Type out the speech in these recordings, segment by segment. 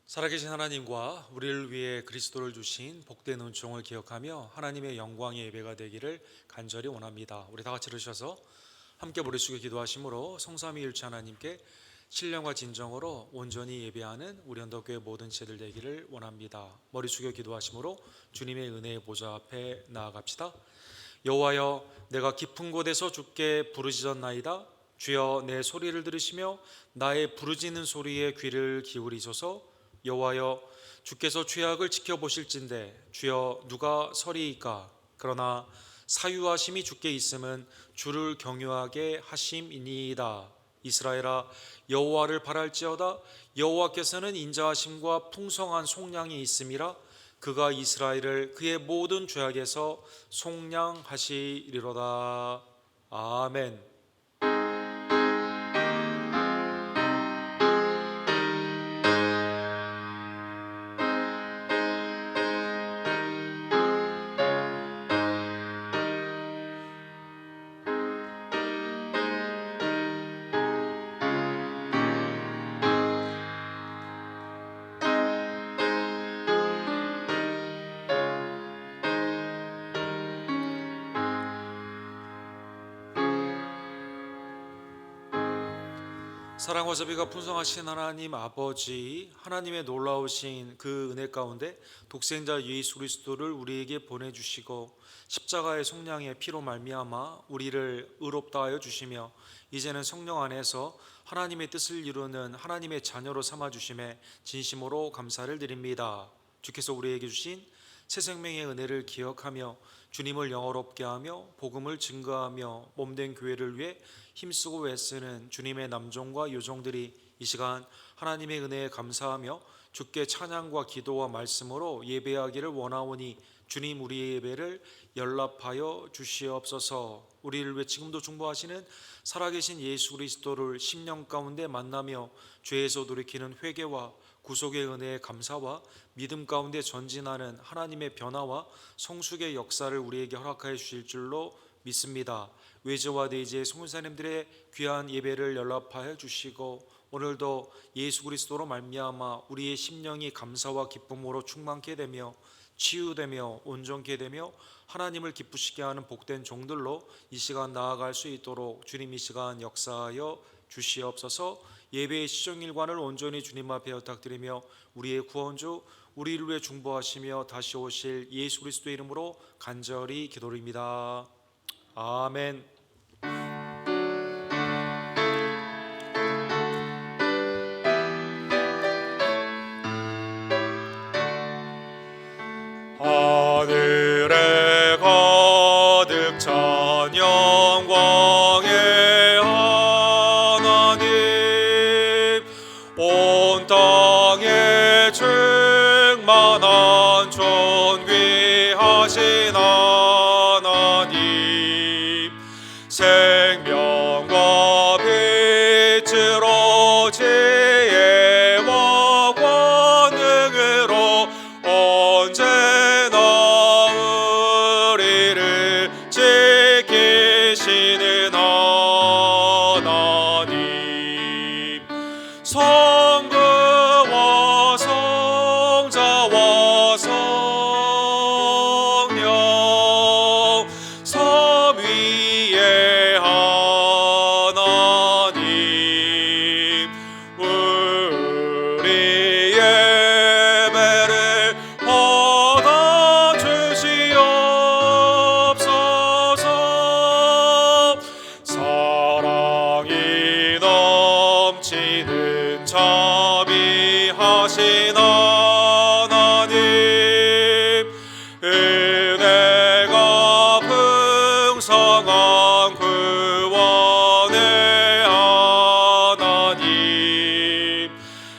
살아계신 하나님과 우리를 위해 그리스도를 주신 복된 은총을 기억하며 하나님의 영광의 예배가 되기를 간절히 원합니다. 우리 다 같이 들으셔서 함께 머리 숙여 기도하심으로 성삼위일체 하나님께 신령과 진정으로 온전히 예배하는 우리 언덕교회 모든 제들 되기를 원합니다. 머리 숙여 기도하심으로 주님의 은혜의 보좌 앞에 나아갑시다. 여호와여, 내가 깊은 곳에서 주께 부르짖었나이다. 주여, 내 소리를 들으시며 나의 부르짖는 소리에 귀를 기울이소서. 여호와여, 주께서 죄악을 지켜보실진대 주여, 누가 서리이까? 그러나 사유하심이 주께 있음은 주를 경유하게 하심이니이다. 이스라엘아, 여호와를 바랄지어다. 여호와께서는 인자하심과 풍성한 속량이 있음이라. 그가 이스라엘을 그의 모든 죄악에서 속량하시리로다. 아멘. 사랑과 자비가 풍성하신 하나님 아버지, 하나님의 놀라우신 그 은혜 가운데 독생자 예수 그리스도를 우리에게 보내주시고 십자가의 속량의 피로 말미암아 우리를 의롭다 하여 주시며 이제는 성령 안에서 하나님의 뜻을 이루는 하나님의 자녀로 삼아주심에 진심으로 감사를 드립니다. 주께서 우리에게 주신 새 생명의 은혜를 기억하며 주님을 영화롭게 하며 복음을 증거하며 몸된 교회를 위해 힘쓰고 애쓰는 주님의 남종과 여종들이 이 시간 하나님의 은혜에 감사하며 주께 찬양과 기도와 말씀으로 예배하기를 원하오니 주님, 우리의 예배를 연락하여 주시옵소서. 우리를 위해 지금도 중보하시는 살아계신 예수 그리스도를 심령 가운데 만나며 죄에서 돌이키는 회개와 구속의 은혜의 감사와 믿음 가운데 전진하는 하나님의 변화와 성숙의 역사를 우리에게 허락하여 주실 줄로 믿습니다. 외제와 내지의 성도님들의 귀한 예배를 연락하여 주시고 오늘도 예수 그리스도로 말미암아 우리의 심령이 감사와 기쁨으로 충만케 되며 치유되며 온전케 되며 하나님을 기쁘시게 하는 복된 종들로 이 시간 나아갈 수 있도록 주님 이 시간 역사하여 주시옵소서. 예배의 시종일관을 온전히 주님 앞에 부탁드리며 우리의 구원주, 우리를 위해 중보하시며 다시 오실 예수 그리스도의 이름으로 간절히 기도드립니다. 아멘. 하늘에 가득 찬 영광의 하나님, 온 땅에 충만한 존귀하신 하나님, 생명과 빛으로 지혜와 권능으로 언제나 우리를 지키시는 하나님, 성부와 성자와 성령 삼위의 하나님, 우리 예배를 받아주시옵소서. 사랑이 넘치는 자비하신 하나님, 은혜가 풍성한 구원의 하나님,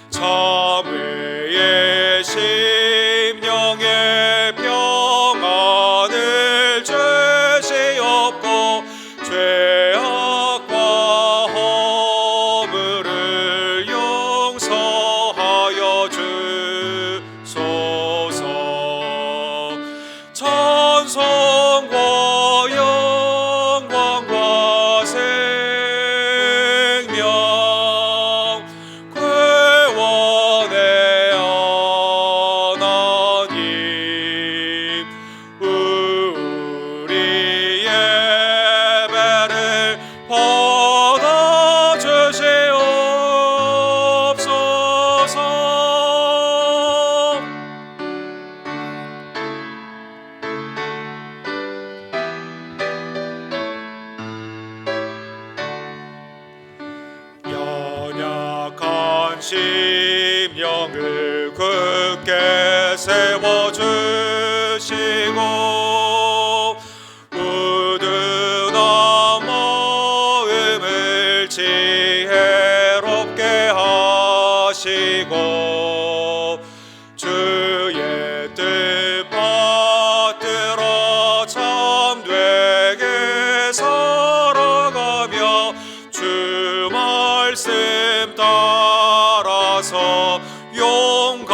참회의 심령의 평안을 주시옵고 죄악과 허물을 용서하여 주소서. 찬송과 영광과 심령을 굳게 세워주시고 우둔한 마음을 지혜롭게 하시고 주의 뜻 받들어 참되게 살아가며 주 말씀 따라서 용감하게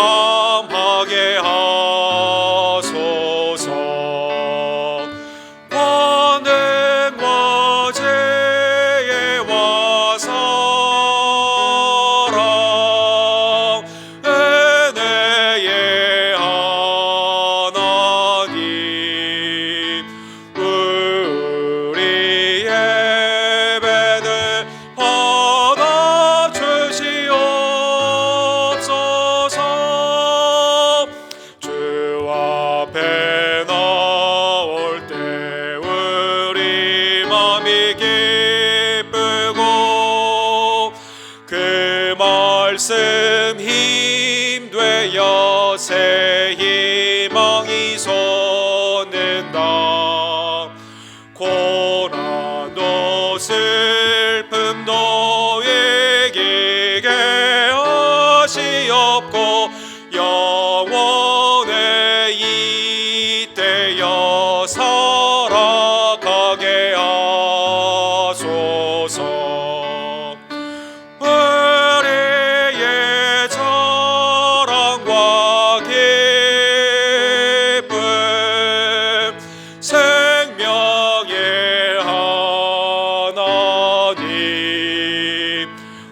하소서. 관행과 제와 사랑 은혜의 하나님 우리 예배를 받아주시옵소서. 주 앞에 나올 때 우리 맘이 기쁘고 그 말씀 힘되어 새 희망이 솟는다. 고난도 슬픔도 이기게 하시옵고 영원에 이때여 살아가게 하소서. 우리의 자랑과 기쁨 생명의 하나님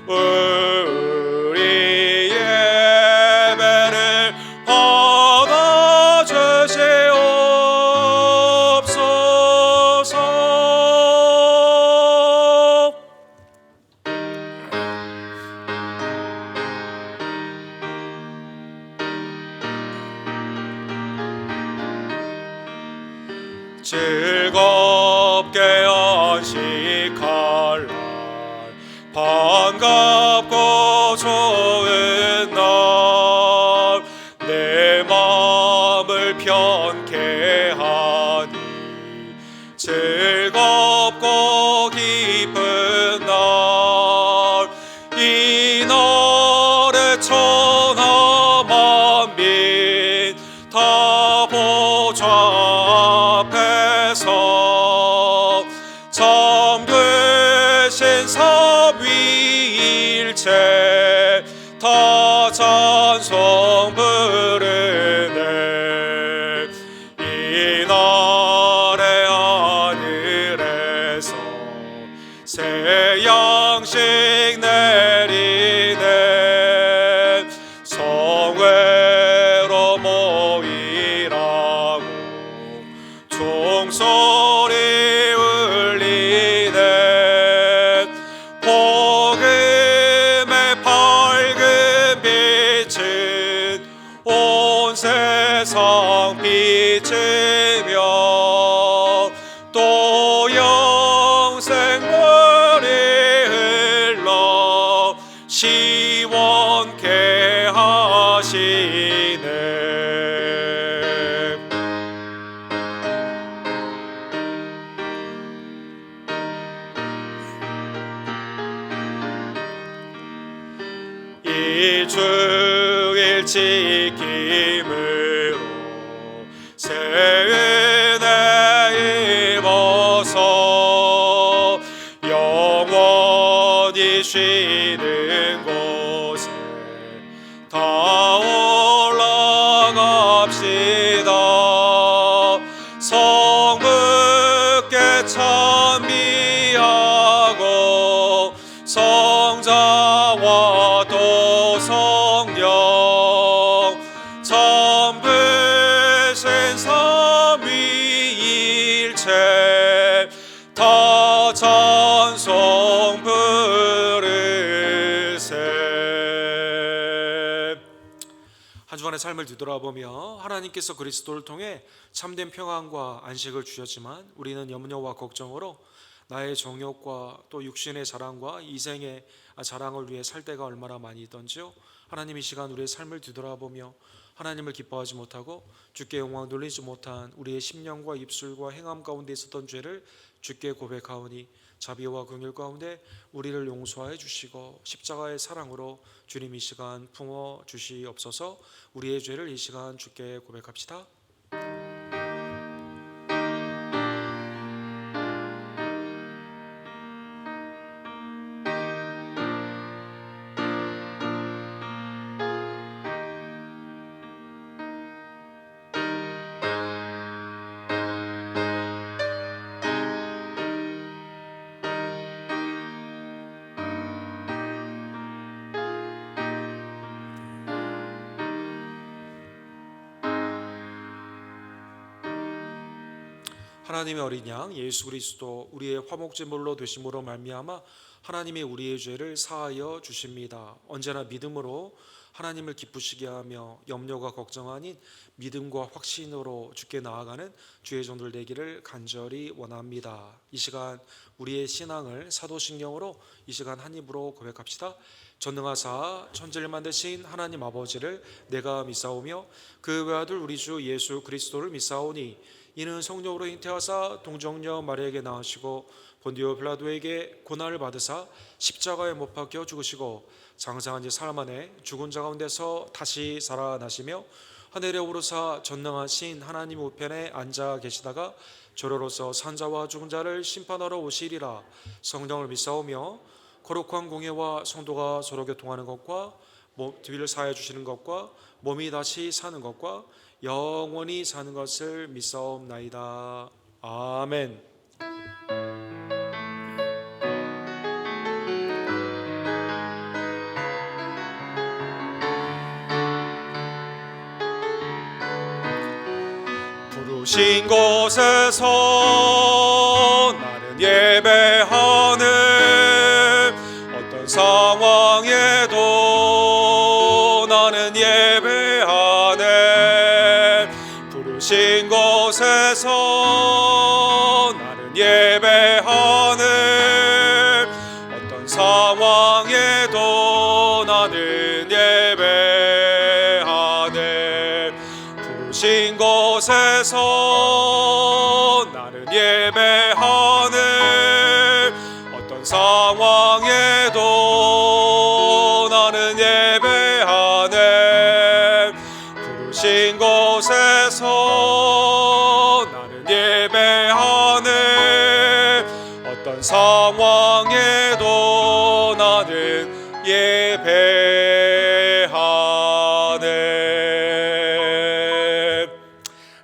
우리 예배를 받아주시옵소서. 즐겁게 안식할 날 반갑고 좋은 날 내 마음을 편케 하니 즐겁고 기쁜 날 이 날에 천하 만민 다 보좌 앞에서 참되신 삼위일체 다 찬송 부르네. 이 날에 하늘에서 새 양식 내리네. 성회로 모이라고 종소리 울리네. 복음의 밝은 빛은 온 세상 비치며 또 영생물이 흘러 시원케 하시네. 이 주일 지킴으로 새 은혜 입어서 영원히 쉬는 곳에 다 올라갑시다. 성부께 찬미하고 성자와 또 성령 참되신 삼위일체 다 찬송 부르세. 한 주간의 삶을 뒤돌아보며 하나님께서 그리스도를 통해 참된 평안과 안식을 주셨지만 우리는 염려와 걱정으로 나의 정욕과 또 육신의 자랑과 이생의 자랑을 위해 살 때가 얼마나 많이 있던지요. 하나님, 이 시간 우리의 삶을 뒤돌아보며 하나님을 기뻐하지 못하고 주께 영광 돌리지 못한 우리의 심령과 입술과 행함 가운데 있었던 죄를 주께 고백하오니 자비와 긍휼 가운데 우리를 용서하여 주시고 십자가의 사랑으로 주님 이 시간 품어 주시옵소서. 우리의 죄를 이 시간 주께 고백합시다. 하나님의 어린 양 예수 그리스도 우리의 화목제물로 되심으로 말미암아 하나님이 우리의 죄를 사하여 주십니다. 언제나 믿음으로 하나님을 기쁘시게 하며 염려가 걱정 아닌 믿음과 확신으로 주께 나아가는 주의 종들 되기를 간절히 원합니다. 이 시간 우리의 신앙을 사도신경으로 이 시간 한 입으로 고백합시다. 전능하사 천지를 만드신 하나님 아버지를 내가 믿사오며 그 외아들 우리 주 예수 그리스도를 믿사오니 이는 성령으로 잉태하사 동정녀 마리아에게 낳으시고 본디오 빌라도에게 고난을 받으사 십자가에 못 박혀 죽으시고 장사한 지 사흘 만에 죽은 자 가운데서 다시 살아나시며 하늘에 오르사 전능하신 하나님 우편에 앉아 계시다가 저로로서 산자와 죽은 자를 심판하러 오시리라. 성령을 믿사오며 거룩한 공예와 성도가 서로 교통하는 것과 뒤를 사해 주시는 것과 몸이 다시 사는 것과 영원히 사는 것을 믿사옵나이다. 아멘. 부르신 곳에서 나는 예배하는 어떤 상황에도 나는 예배하네. 부르신 곳에서 나는 예배하네. 어떤 상황에도 나는 예배하네. 부르신 곳에서 나는 예배하네. 어떤 상황에도 나는 예배하네. 부르신 곳에서 나는 예배하네. 어떤 상황에도 나는 예배하네.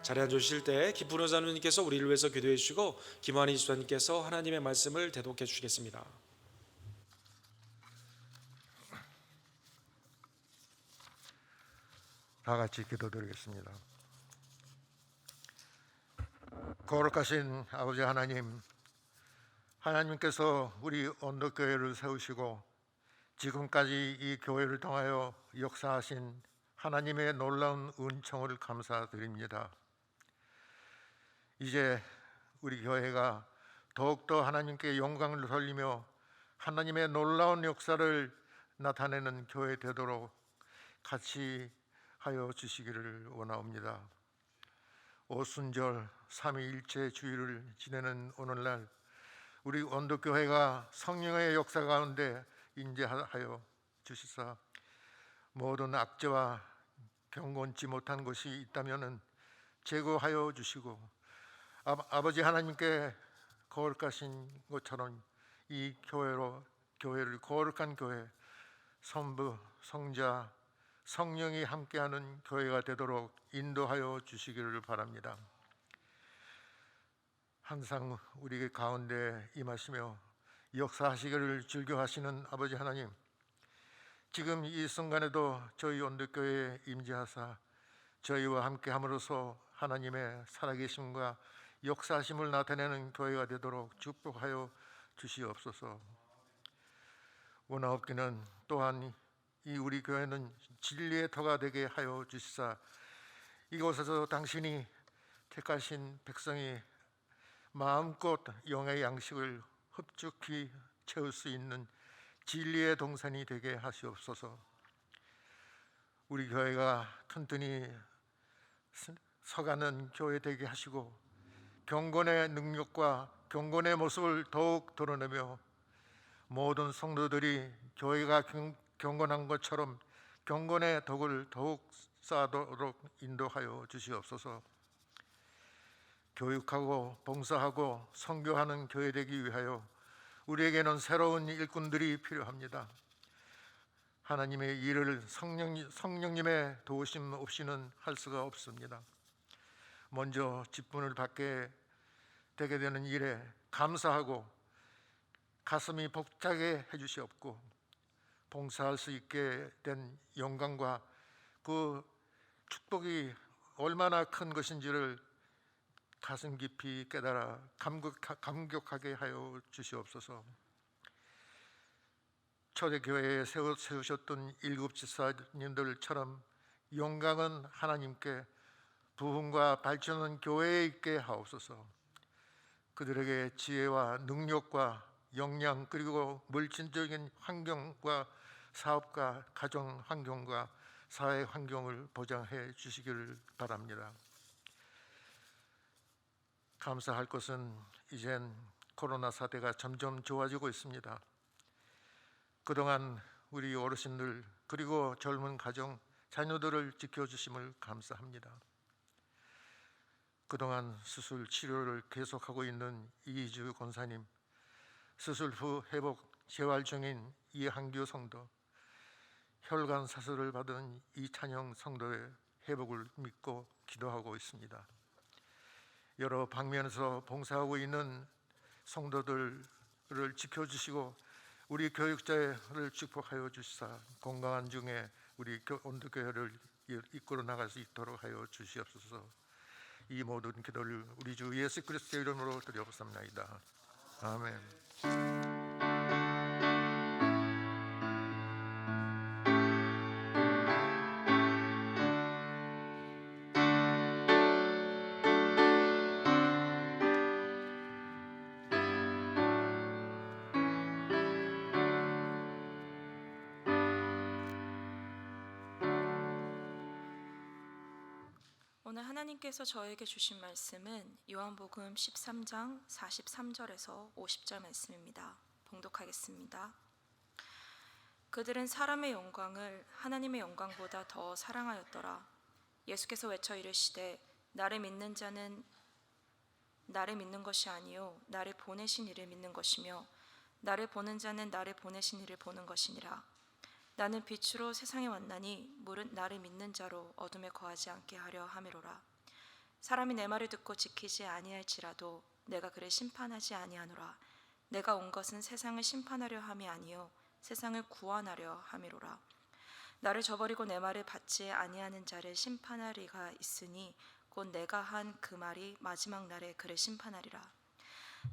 자리에 앉으실 때 기쁜 의자님께서 우리를 위해서 기도해 주시고 김한희 집사님께서 하나님의 말씀을 대독해 주시겠습니다. 다 같이 기도드리겠습니다. 거룩하신 아버지 하나님, 하나님께서 우리 언덕교회를 세우시고 지금까지 이 교회를 통하여 역사하신 하나님의 놀라운 은총을 감사드립니다. 이제 우리 교회가 더욱더 하나님께 영광을 돌리며 하나님의 놀라운 역사를 나타내는 교회 되도록 같이 하여 주시기를 원하옵니다. 오순절 삼위일체 주일을 지내는 오늘날 우리 언덕교회가 성령의 역사 가운데 인재하여 주시사 모든 악재와 경건치 못한 것이 있다면 제거하여 주시고 아버지 하나님께 거룩하신 것처럼 이 교회를 거룩한 교회, 성부, 성자, 성령이 함께하는 교회가 되도록 인도하여 주시기를 바랍니다. 항상 우리 가운데 임하시며 역사하시기를 즐겨하시는 아버지 하나님, 지금 이 순간에도 저희 언덕교회에 임재하사 저희와 함께함으로써 하나님의 살아계심과 역사하심을 나타내는 교회가 되도록 축복하여 주시옵소서. 원하옵기는 또한 이 우리 교회는 진리의 터가 되게 하여 주시사 이곳에서 당신이 택하신 백성이 마음껏 영의 양식을 흡족히 채울 수 있는 진리의 동산이 되게 하시옵소서. 우리 교회가 튼튼히 서가는 교회 되게 하시고 경건의 능력과 경건의 모습을 더욱 드러내며 모든 성도들이 교회가 경건한 것처럼 경건의 덕을 더욱 쌓도록 인도하여 주시옵소서. 교육하고 봉사하고 선교하는 교회 되기 위하여 우리에게는 새로운 일꾼들이 필요합니다. 하나님의 일을 성령님의 도우심 없이는 할 수가 없습니다. 먼저 직분을 받게 되게 되는 일에 감사하고 가슴이 벅차게 해주시옵고 봉사할 수 있게 된 영광과 그 축복이 얼마나 큰 것인지를 가슴 깊이 깨달아 감격하게 하여 주시옵소서. 초대교회에 세우셨던 일곱 지사님들처럼 영광은 하나님께, 부흥과 발전은 교회에 있게 하옵소서. 그들에게 지혜와 능력과 역량 그리고 물질적인 환경과 사업과 가정 환경과 사회 환경을 보장해 주시기를 바랍니다. 감사할 것은 이젠 코로나 사태가 점점 좋아지고 있습니다. 그동안 우리 어르신들 그리고 젊은 가정 자녀들을 지켜주심을 감사합니다. 그동안 수술 치료를 계속하고 있는 이희주 권사님, 수술 후 회복 재활 중인 이한규 성도, 혈관 사술을 받은 이찬영 성도의 회복을 믿고 기도하고 있습니다. 여러 방면에서 봉사하고 있는 성도들을 지켜주시고 우리 교육자를 축복하여 주시사 건강한 중에 우리 온도교회를 이끌어 나갈 수 있도록 하여 주시옵소서. 이 모든 기도를 우리 주 예수 그리스도의 이름으로 드려옵나이다. 아멘. 오늘 하나님께서 저에게 주신 말씀은 요한복음 13장 43절에서 50절 말씀입니다. 봉독하겠습니다. 그들은 사람의 영광을 하나님의 영광보다 더 사랑하였더라. 예수께서 외쳐 이르시되 나를 믿는 자는 나를 믿는 것이 아니요 나를 보내신 이를 믿는 것이며 나를 보는 자는 나를 보내신 이를 보는 것이니라. 나는 빛으로 세상에 왔나니 물은 나를 믿는 자로 어둠에 거하지 않게 하려 함이로라. 사람이 내 말을 듣고 지키지 아니할지라도 내가 그를 심판하지 아니하노라. 내가 온 것은 세상을 심판하려 함이 아니요 세상을 구원하려 함이로라. 나를 저버리고 내 말을 받지 아니하는 자를 심판할 이가 있으니 곧 내가 한 그 말이 마지막 날에 그를 심판하리라.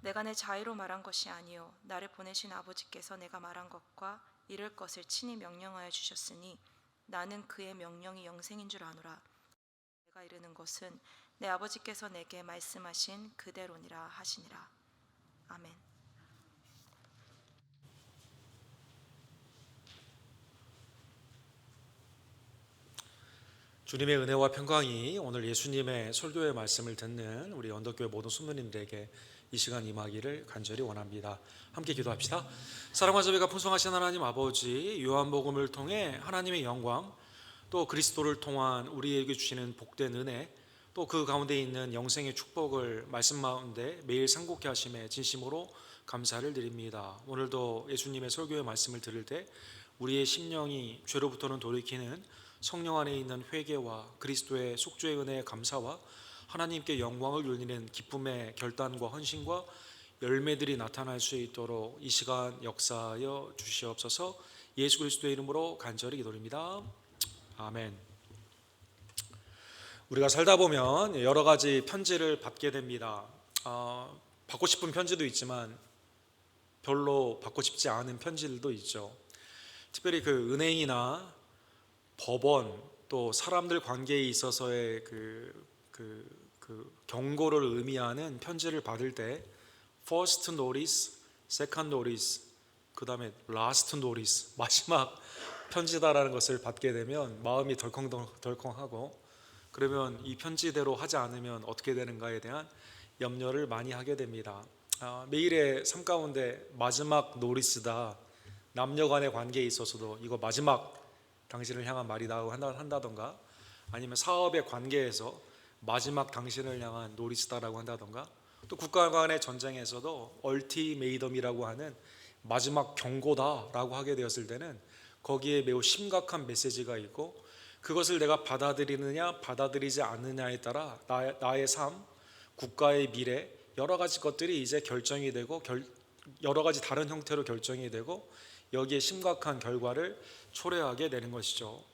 내가 내 자의로 말한 것이 아니요 나를 보내신 아버지께서 내가 말한 것과 이룰 것을 친히 명령하여 주셨으니 나는 그의 명령이 영생인 줄 아노라. 내가 이르는 것은 내 아버지께서 내게 말씀하신 그대로니라 하시니라. 아멘. 주님의 은혜와 평강이 오늘 예수님의 설교의 말씀을 듣는 우리 언덕교회 모든 성도님들에게 이 시간 임하기를 간절히 원합니다. 함께 기도합시다. 사랑과 자비가 풍성하신 하나님 아버지, 요한복음을 통해 하나님의 영광, 또 그리스도를 통한 우리에게 주시는 복된 은혜, 또 그 가운데 있는 영생의 축복을 말씀 가운데 매일 상고케 하심에 진심으로 감사를 드립니다. 오늘도 예수님의 설교의 말씀을 들을 때 우리의 심령이 죄로부터는 돌이키는 성령 안에 있는 회개와 그리스도의 속죄의 은혜의 감사와 하나님께 영광을 돌리는 기쁨의 결단과 헌신과 열매들이 나타날 수 있도록 이 시간 역사하여 주시옵소서. 예수 그리스도의 이름으로 간절히 기도드립니다. 아멘. 우리가 살다 보면 여러 가지 편지를 받게 됩니다. 받고 싶은 편지도 있지만 별로 받고 싶지 않은 편지들도 있죠. 특별히 그 은행이나 법원 또 사람들 관계에 있어서의 그 경고를 의미하는 편지를 받을 때 first notice, 세컨드 노리스, 그 다음에 라스트 노리스, 마지막 편지다라는 것을 받게 되면 마음이 덜컹덜컹하고, 그러면 이 편지대로 하지 않으면 어떻게 되는가에 대한 염려를 많이 하게 됩니다. 매일의 삶 가운데 마지막 노리스다, 남녀 간의 관계에 있어서도 이거 마지막 당신을 향한 말이라고 한다던가, 아니면 사업의 관계에서 마지막 당신을 향한 노리스다라고 한다던가, 또 국가 간의 전쟁에서도 얼티메이덤이라고 하는 마지막 경고다라고 하게 되었을 때는 거기에 매우 심각한 메시지가 있고, 그것을 내가 받아들이느냐 받아들이지 않느냐에 따라 나의 삶, 국가의 미래, 여러 가지 것들이 이제 결정이 되고, 여러 가지 다른 형태로 결정이 되고, 여기에 심각한 결과를 초래하게 되는 것이죠.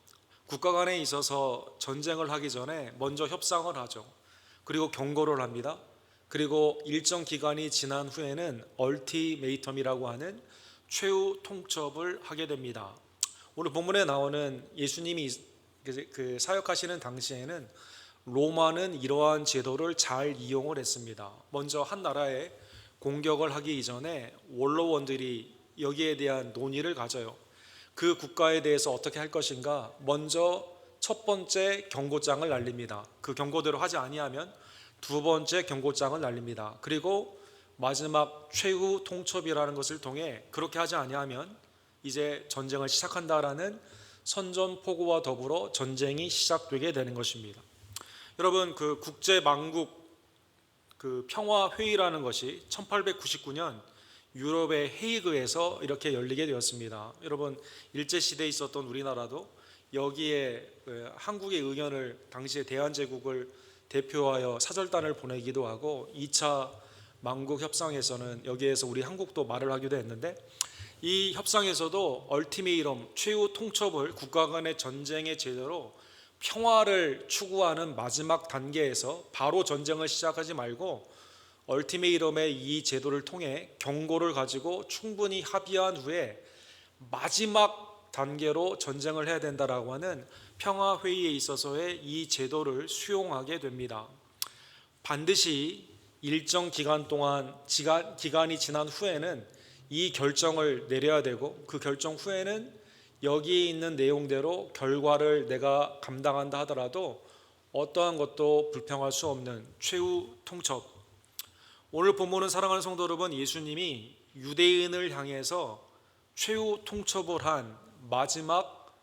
국가 간에 있어서 전쟁을 하기 전에 먼저 협상을 하죠. 그리고 경고를 합니다. 그리고 일정 기간이 지난 후에는 얼티메이텀이라고 하는 최후 통첩을 하게 됩니다. 오늘 본문에 나오는 예수님이 그 사역하시는 당시에는 로마는 이러한 제도를 잘 이용을 했습니다. 먼저 한 나라에 공격을 하기 이전에 원로원들이 여기에 대한 논의를 가져요. 그 국가에 대해서 어떻게 할 것인가, 먼저 첫 번째 경고장을 날립니다. 그 경고대로 하지 아니하면 두 번째 경고장을 날립니다. 그리고 마지막 최후 통첩이라는 것을 통해 그렇게 하지 아니하면 이제 전쟁을 시작한다라는 선전포고와 더불어 전쟁이 시작되게 되는 것입니다. 여러분, 그 국제망국 그 평화회의라는 것이 1899년 유럽의 헤이그에서 이렇게 열리게 되었습니다. 여러분, 일제시대에 있었던 우리나라도 여기에 한국의 의견을, 당시에 대한제국을 대표하여 사절단을 보내기도 하고, 2차 망국 협상에서는 여기에서 우리 한국도 말을 하기도 했는데, 이 협상에서도 얼티메이럼, 최후 통첩을 국가 간의 전쟁의 제도로 평화를 추구하는 마지막 단계에서 바로 전쟁을 시작하지 말고 얼티메이럼의 이 제도를 통해 경고를 가지고 충분히 합의한 후에 마지막 단계로 전쟁을 해야 된다라고 하는 평화회의에 있어서의 이 제도를 수용하게 됩니다. 반드시 일정 기간 동안 기간이 지난 후에는 이 결정을 내려야 되고, 그 결정 후에는 여기에 있는 내용대로 결과를 내가 감당한다 하더라도 어떠한 것도 불평할 수 없는 최후 통첩. 오늘 본문은 사랑하는 성도 여러분, 예수님이 유대인을 향해서 최후 통첩을 한 마지막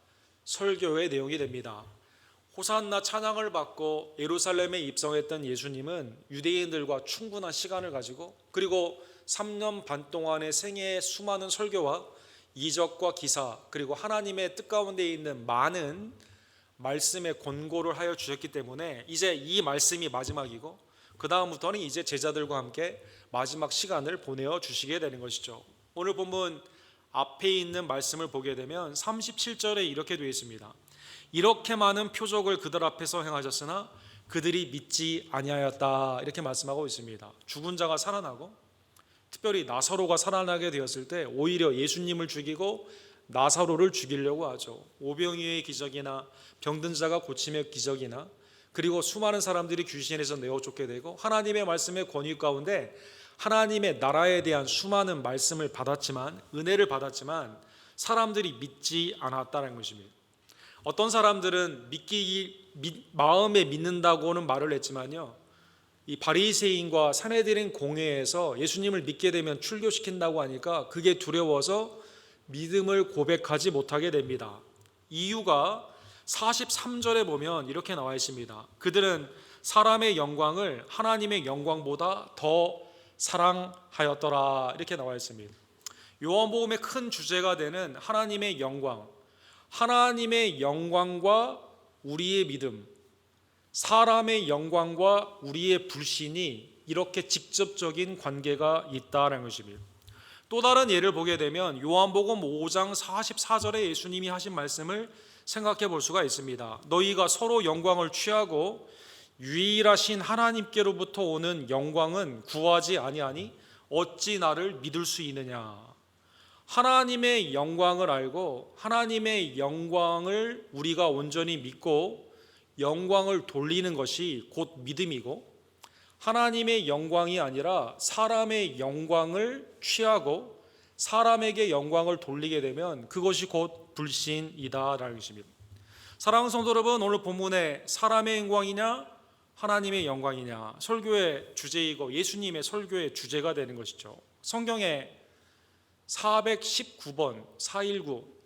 설교의 내용이 됩니다. 호산나 찬양을 받고 예루살렘에 입성했던 예수님은 유대인들과 충분한 시간을 가지고, 그리고 3년 반 동안의 생애의 수많은 설교와 이적과 기사, 그리고 하나님의 뜻 가운데 있는 많은 말씀의 권고를 하여 주셨기 때문에 이제 이 말씀이 마지막이고, 그 다음부터는 이제 제자들과 함께 마지막 시간을 보내어 주시게 되는 것이죠. 오늘 본문 앞에 있는 말씀을 보게 되면 37절에 이렇게 되어 있습니다. 이렇게 많은 표적을 그들 앞에서 행하셨으나 그들이 믿지 아니하였다, 이렇게 말씀하고 있습니다. 죽은 자가 살아나고, 특별히 나사로가 살아나게 되었을 때 오히려 예수님을 죽이고 나사로를 죽이려고 하죠. 오병이어의 기적이나 병든 자가 고침의 기적이나, 그리고 수많은 사람들이 귀신에서 내어 쫓게 되고, 하나님의 말씀의 권위 가운데 하나님의 나라에 대한 수많은 말씀을 받았지만, 은혜를 받았지만 사람들이 믿지 않았다는 것입니다. 어떤 사람들은 마음에 믿는다고는 말을 했지만요, 이 바리새인과 산헤드린 공회에서 예수님을 믿게 되면 출교시킨다고 하니까 그게 두려워서 믿음을 고백하지 못하게 됩니다. 이유가 43절에 보면 이렇게 나와 있습니다. 그들은 사람의 영광을 하나님의 영광보다 더 사랑하였더라, 이렇게 나와 있습니다. 요한복음의 큰 주제가 되는 하나님의 영광, 하나님의 영광과 우리의 믿음, 사람의 영광과 우리의 불신이 이렇게 직접적인 관계가 있다는 것입니다. 또 다른 예를 보게 되면 요한복음 5장 44절에 예수님이 하신 말씀을 생각해 볼 수가 있습니다. 너희가 서로 영광을 취하고 유일하신 하나님께로부터 오는 영광은 구하지 아니하니 어찌 나를 믿을 수 있느냐. 하나님의 영광을 알고 하나님의 영광을 우리가 온전히 믿고 영광을 돌리는 것이 곧 믿음이고, 하나님의 영광이 아니라 사람의 영광을 취하고 사람에게 영광을 돌리게 되면 그것이 곧 불신이다라는 것입니다. 사랑하는 성도 여러분, 오늘 본문에 사람의 영광이냐 하나님의 영광이냐 설교의 주제이고 예수님의 설교의 주제가 되는 것이죠. 성경에 419번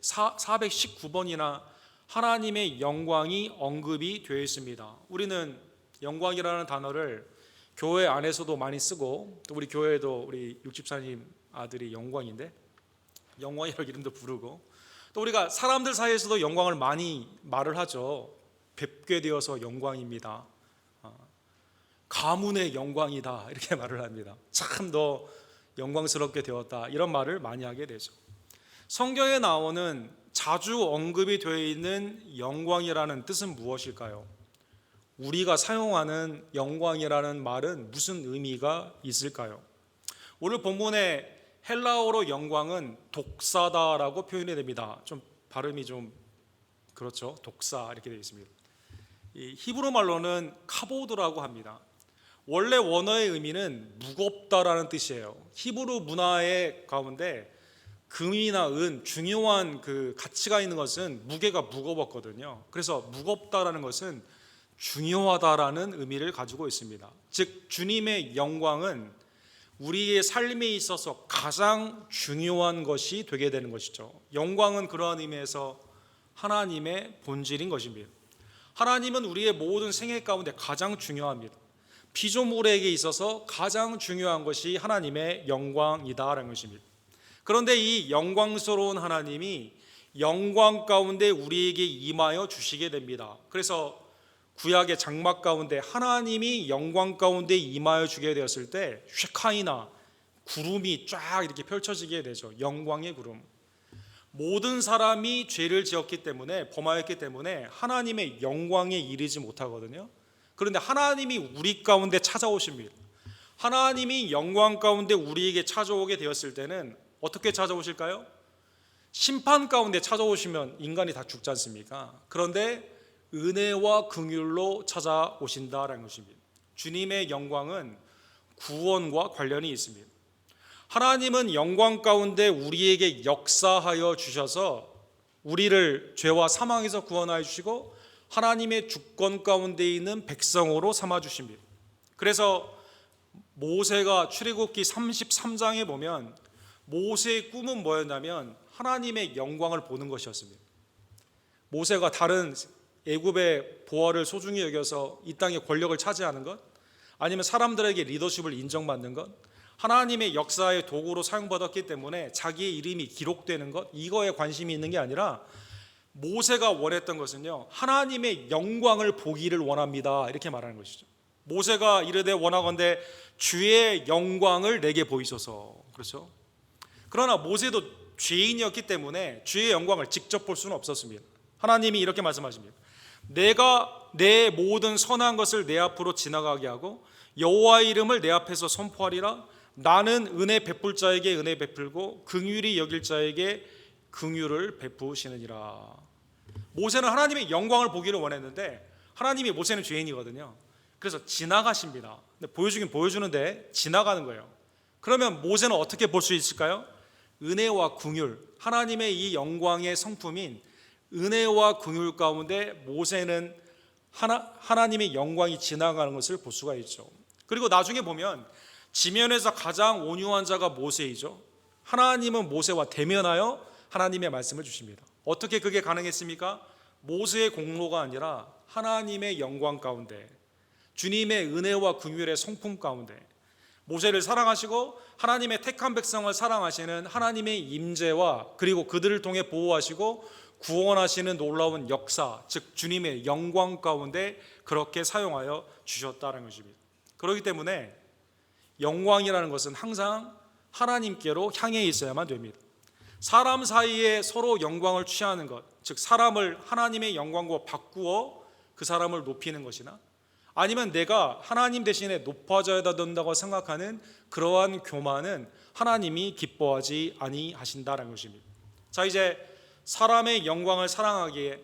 419번이나 하나님의 영광이 언급이 되어 있습니다. 우리는 영광이라는 단어를 교회 안에서도 많이 쓰고 또 우리 교회에도 우리 육집사님 아들이 영광인데 영광이라고 이름도 부르고 또 우리가 사람들 사이에서도 영광을 많이 말을 하죠. 뵙게 되어서 영광입니다. 가문의 영광이다 이렇게 말을 합니다. 참 너 영광스럽게 되었다 이런 말을 많이 하게 되죠. 성경에 나오는 자주 언급이 되어 있는 영광이라는 뜻은 무엇일까요? 우리가 사용하는 영광이라는 말은 무슨 의미가 있을까요? 오늘 본문의 헬라어로 영광은 독사다라고 표현이 됩니다. 좀 발음이 좀 그렇죠. 독사 이렇게 되어 있습니다. 이 히브리 말로는 카보드라고 합니다. 원래 원어의 의미는 무겁다라는 뜻이에요. 히브리 문화의 가운데 금이나 은 중요한 그 가치가 있는 것은 무게가 무거웠거든요. 그래서 무겁다라는 것은 중요하다라는 의미를 가지고 있습니다. 즉 주님의 영광은 우리의 삶에 있어서 가장 중요한 것이 되게 되는 것이죠. 영광은 그러한 의미에서 하나님의 본질인 것입니다. 하나님은 우리의 모든 생애 가운데 가장 중요합니다. 피조물에게 있어서 가장 중요한 것이 하나님의 영광이다라는 것입니다. 그런데 이 영광스러운 하나님이 영광 가운데 우리에게 임하여 주시게 됩니다. 그래서 구약의 장막 가운데 하나님이 영광 가운데 임하여 주게 되었을 때 쉐카이나 구름이 쫙 이렇게 펼쳐지게 되죠. 영광의 구름. 모든 사람이 죄를 지었기 때문에 범하였기 때문에 하나님의 영광에 이르지 못하거든요. 그런데 하나님이 우리 가운데 찾아오십니다. 하나님이 영광 가운데 우리에게 찾아오게 되었을 때는 어떻게 찾아오실까요? 심판 가운데 찾아오시면 인간이 다 죽지 않습니까? 그런데 은혜와 긍휼로 찾아오신다라는 것입니다. 주님의 영광은 구원과 관련이 있습니다. 하나님은 영광 가운데 우리에게 역사하여 주셔서 우리를 죄와 사망에서 구원하여 주시고 하나님의 주권 가운데 있는 백성으로 삼아 주십니다. 그래서 모세가 출애굽기 33장에 보면 모세의 꿈은 뭐였냐면 하나님의 영광을 보는 것이었습니다. 모세가 다른 애굽의 보화를 소중히 여겨서 이 땅의 권력을 차지하는 것, 아니면 사람들에게 리더십을 인정받는 것, 하나님의 역사의 도구로 사용받았기 때문에 자기의 이름이 기록되는 것, 이거에 관심이 있는 게 아니라 모세가 원했던 것은요, 하나님의 영광을 보기를 원합니다 이렇게 말하는 것이죠. 모세가 이르되 원하건대 주의 영광을 내게 보이소서. 그렇죠? 그러나 모세도 죄인이었기 때문에 주의 영광을 직접 볼 수는 없었습니다. 하나님이 이렇게 말씀하십니다. 내가 내 모든 선한 것을 내 앞으로 지나가게 하고 여호와의 이름을 내 앞에서 선포하리라. 나는 은혜 베풀 자에게 은혜 베풀고 긍휼히 여길 자에게 긍휼을 베푸시느니라. 모세는 하나님의 영광을 보기를 원했는데 하나님이 모세는 죄인이거든요. 그래서 지나가십니다. 근데 보여주긴 보여주는데 지나가는 거예요. 그러면 모세는 어떻게 볼 수 있을까요? 은혜와 긍휼, 하나님의 이 영광의 성품인 은혜와 긍휼 가운데 모세는 하나님의 영광이 지나가는 것을 볼 수가 있죠. 그리고 나중에 보면 지면에서 가장 온유한 자가 모세이죠. 하나님은 모세와 대면하여 하나님의 말씀을 주십니다. 어떻게 그게 가능했습니까? 모세의 공로가 아니라 하나님의 영광 가운데, 주님의 은혜와 긍휼의 성품 가운데 모세를 사랑하시고 하나님의 택한 백성을 사랑하시는 하나님의 임재와 그리고 그들을 통해 보호하시고 구원하시는 놀라운 역사, 즉 주님의 영광 가운데 그렇게 사용하여 주셨다는 것입니다. 그렇기 때문에 영광이라는 것은 항상 하나님께로 향해 있어야만 됩니다. 사람 사이에 서로 영광을 취하는 것, 즉 사람을 하나님의 영광과 바꾸어 그 사람을 높이는 것이나 아니면 내가 하나님 대신에 높아져야 된다고 생각하는 그러한 교만은 하나님이 기뻐하지 아니하신다는 것입니다. 자, 이제 사람의 영광을 사랑하기에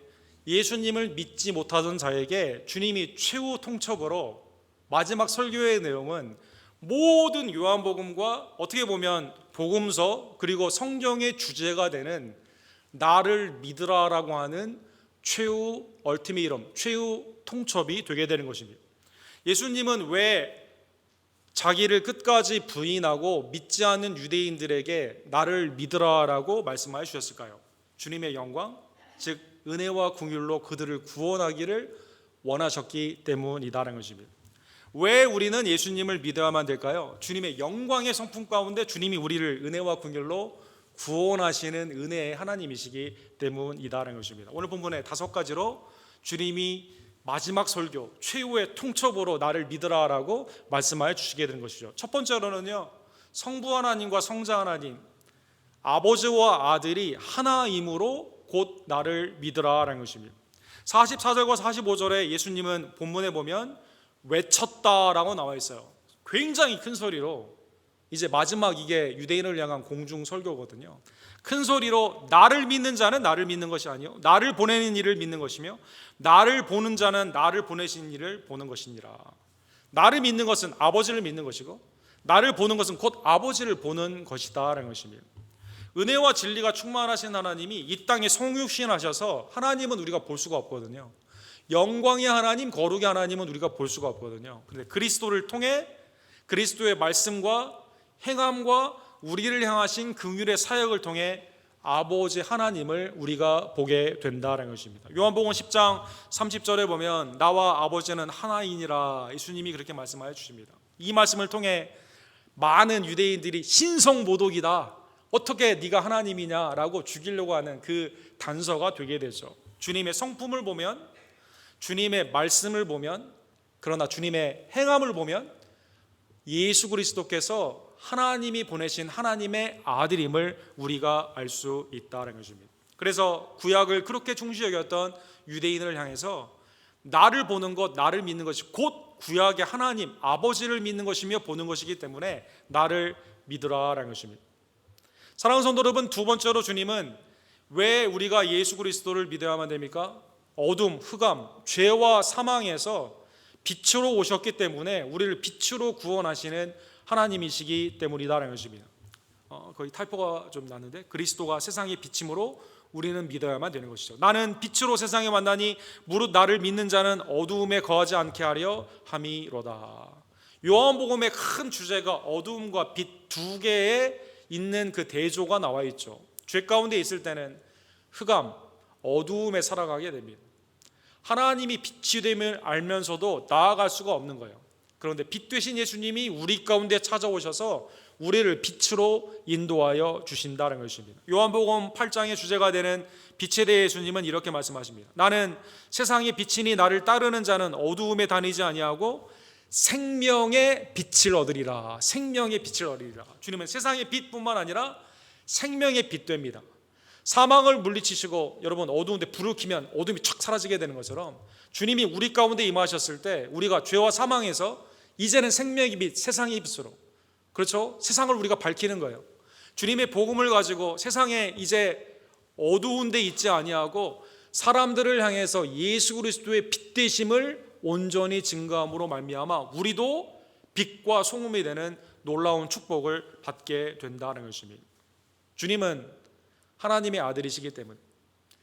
예수님을 믿지 못하던 자에게 주님이 최후 통첩으로 마지막 설교의 내용은 모든 요한복음과 어떻게 보면 복음서 그리고 성경의 주제가 되는 나를 믿으라라고 하는 최후 얼티메이럼, 최후 통첩이 되게 되는 것입니다. 예수님은 왜 자기를 끝까지 부인하고 믿지 않는 유대인들에게 나를 믿으라라고 말씀하여 주셨을까요? 주님의 영광, 즉 은혜와 긍휼로 그들을 구원하기를 원하셨기 때문이다라는 것입니다. 왜 우리는 예수님을 믿어야만 될까요? 주님의 영광의 성품 가운데 주님이 우리를 은혜와 긍휼로 구원하시는 은혜의 하나님이시기 때문이다라는 것입니다. 오늘 본문에 5가지로 주님이 마지막 설교, 최후의 통첩으로 나를 믿으라라고 말씀하여 주시게 되는 것이죠. 첫 번째로는요, 성부 하나님과 성자 하나님, 아버지와 아들이 하나임으로 곧 나를 믿으라라는 것입니다. 44절과 45절에 예수님은 본문에 보면 외쳤다라고 나와 있어요. 굉장히 큰 소리로, 이제 마지막 이게 유대인을 향한 공중 설교거든요. 큰 소리로 나를 믿는 자는 나를 믿는 것이 아니요 나를 보내는 이를 믿는 것이며 나를 보는 자는 나를 보내신 이를 보는 것이니라. 나를 믿는 것은 아버지를 믿는 것이고 나를 보는 것은 곧 아버지를 보는 것이다라는 것입니다. 은혜와 진리가 충만하신 하나님이 이 땅에 성육신하셔서 하나님은 우리가 볼 수가 없거든요. 영광의 하나님, 거룩의 하나님은 우리가 볼 수가 없거든요. 그런데 그리스도를 통해 그리스도의 말씀과 행함과 우리를 향하신 긍휼의 사역을 통해 아버지 하나님을 우리가 보게 된다는 것입니다. 요한복음 10장 30절에 보면 나와 아버지는 하나이니라 예수님이 그렇게 말씀하여 주십니다. 이 말씀을 통해 많은 유대인들이 신성모독이다, 어떻게 네가 하나님이냐라고 죽이려고 하는 그 단서가 되게 되죠. 주님의 성품을 보면, 주님의 말씀을 보면, 그러나 주님의 행함을 보면 예수 그리스도께서 하나님이 보내신 하나님의 아들임을 우리가 알 수 있다는 것입니다. 그래서 구약을 그렇게 중시 여겼던 유대인을 향해서 나를 보는 것, 나를 믿는 것이 곧 구약의 하나님 아버지를 믿는 것이며 보는 것이기 때문에 나를 믿으라라는 것입니다. 사랑하는 성도 여러분, 두 번째로 주님은 왜 우리가 예수 그리스도를 믿어야만 됩니까? 어둠, 흑암, 죄와 사망에서 빛으로 오셨기 때문에 우리를 빛으로 구원하시는 하나님이시기 때문이다라는 것입니다. 거의 탈포가 좀 났는데, 그리스도가 세상의 빛이므로 우리는 믿어야만 되는 것이죠. 나는 빛으로 세상에 만나니 무릇 나를 믿는 자는 어두움에 거하지 않게 하려 함이로다. 요한복음의 큰 주제가 어두움과 빛 두 개에 있는 그 대조가 나와 있죠. 죄 가운데 있을 때는 흑암, 어두움에 살아가게 됩니다. 하나님이 빛이 됨을 알면서도 나아갈 수가 없는 거예요. 그런데 빛 되신 예수님이 우리 가운데 찾아오셔서 우리를 빛으로 인도하여 주신다는 것입니다. 요한복음 8장의 주제가 되는 빛에 대해 예수님은 이렇게 말씀하십니다. 나는 세상의 빛이니 나를 따르는 자는 어두움에 다니지 아니하고 생명의 빛을 얻으리라. 생명의 빛을 얻으리라. 주님은 세상의 빛뿐만 아니라 생명의 빛 됩니다. 사망을 물리치시고, 여러분 어두운데 불을 켜면 어둠이 촥 사라지게 되는 것처럼 주님이 우리 가운데 임하셨을 때 우리가 죄와 사망에서 이제는 생명의 빛, 세상의 빛으로, 그렇죠? 세상을 우리가 밝히는 거예요. 주님의 복음을 가지고 세상에 이제 어두운 데 있지 아니하고 사람들을 향해서 예수 그리스도의 빛 되심을 온전히 증거함으로 말미암아 우리도 빛과 소금이 되는 놀라운 축복을 받게 된다는 것입니다. 주님은 하나님의 아들이시기 때문에,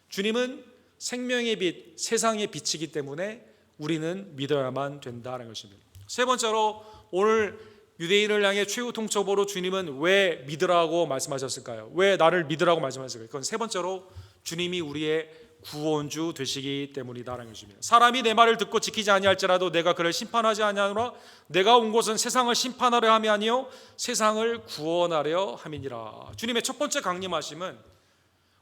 주님은 생명의 빛, 세상의 빛이기 때문에 우리는 믿어야만 된다는 것입니다. 세 번째로, 오늘 유대인을 향해 최후 통첩으로 주님은 왜 믿으라고 말씀하셨을까요? 왜 나를 믿으라고 말씀하셨을까요? 그건 세 번째로 주님이 우리의 구원주 되시기 때문이다라는 것입니다. 사람이 내 말을 듣고 지키지 아니할지라도 내가 그를 심판하지 아니하노라. 내가 온 곳은 세상을 심판하려 함이 아니요 세상을 구원하려 함이니라. 주님의 첫 번째 강림하심은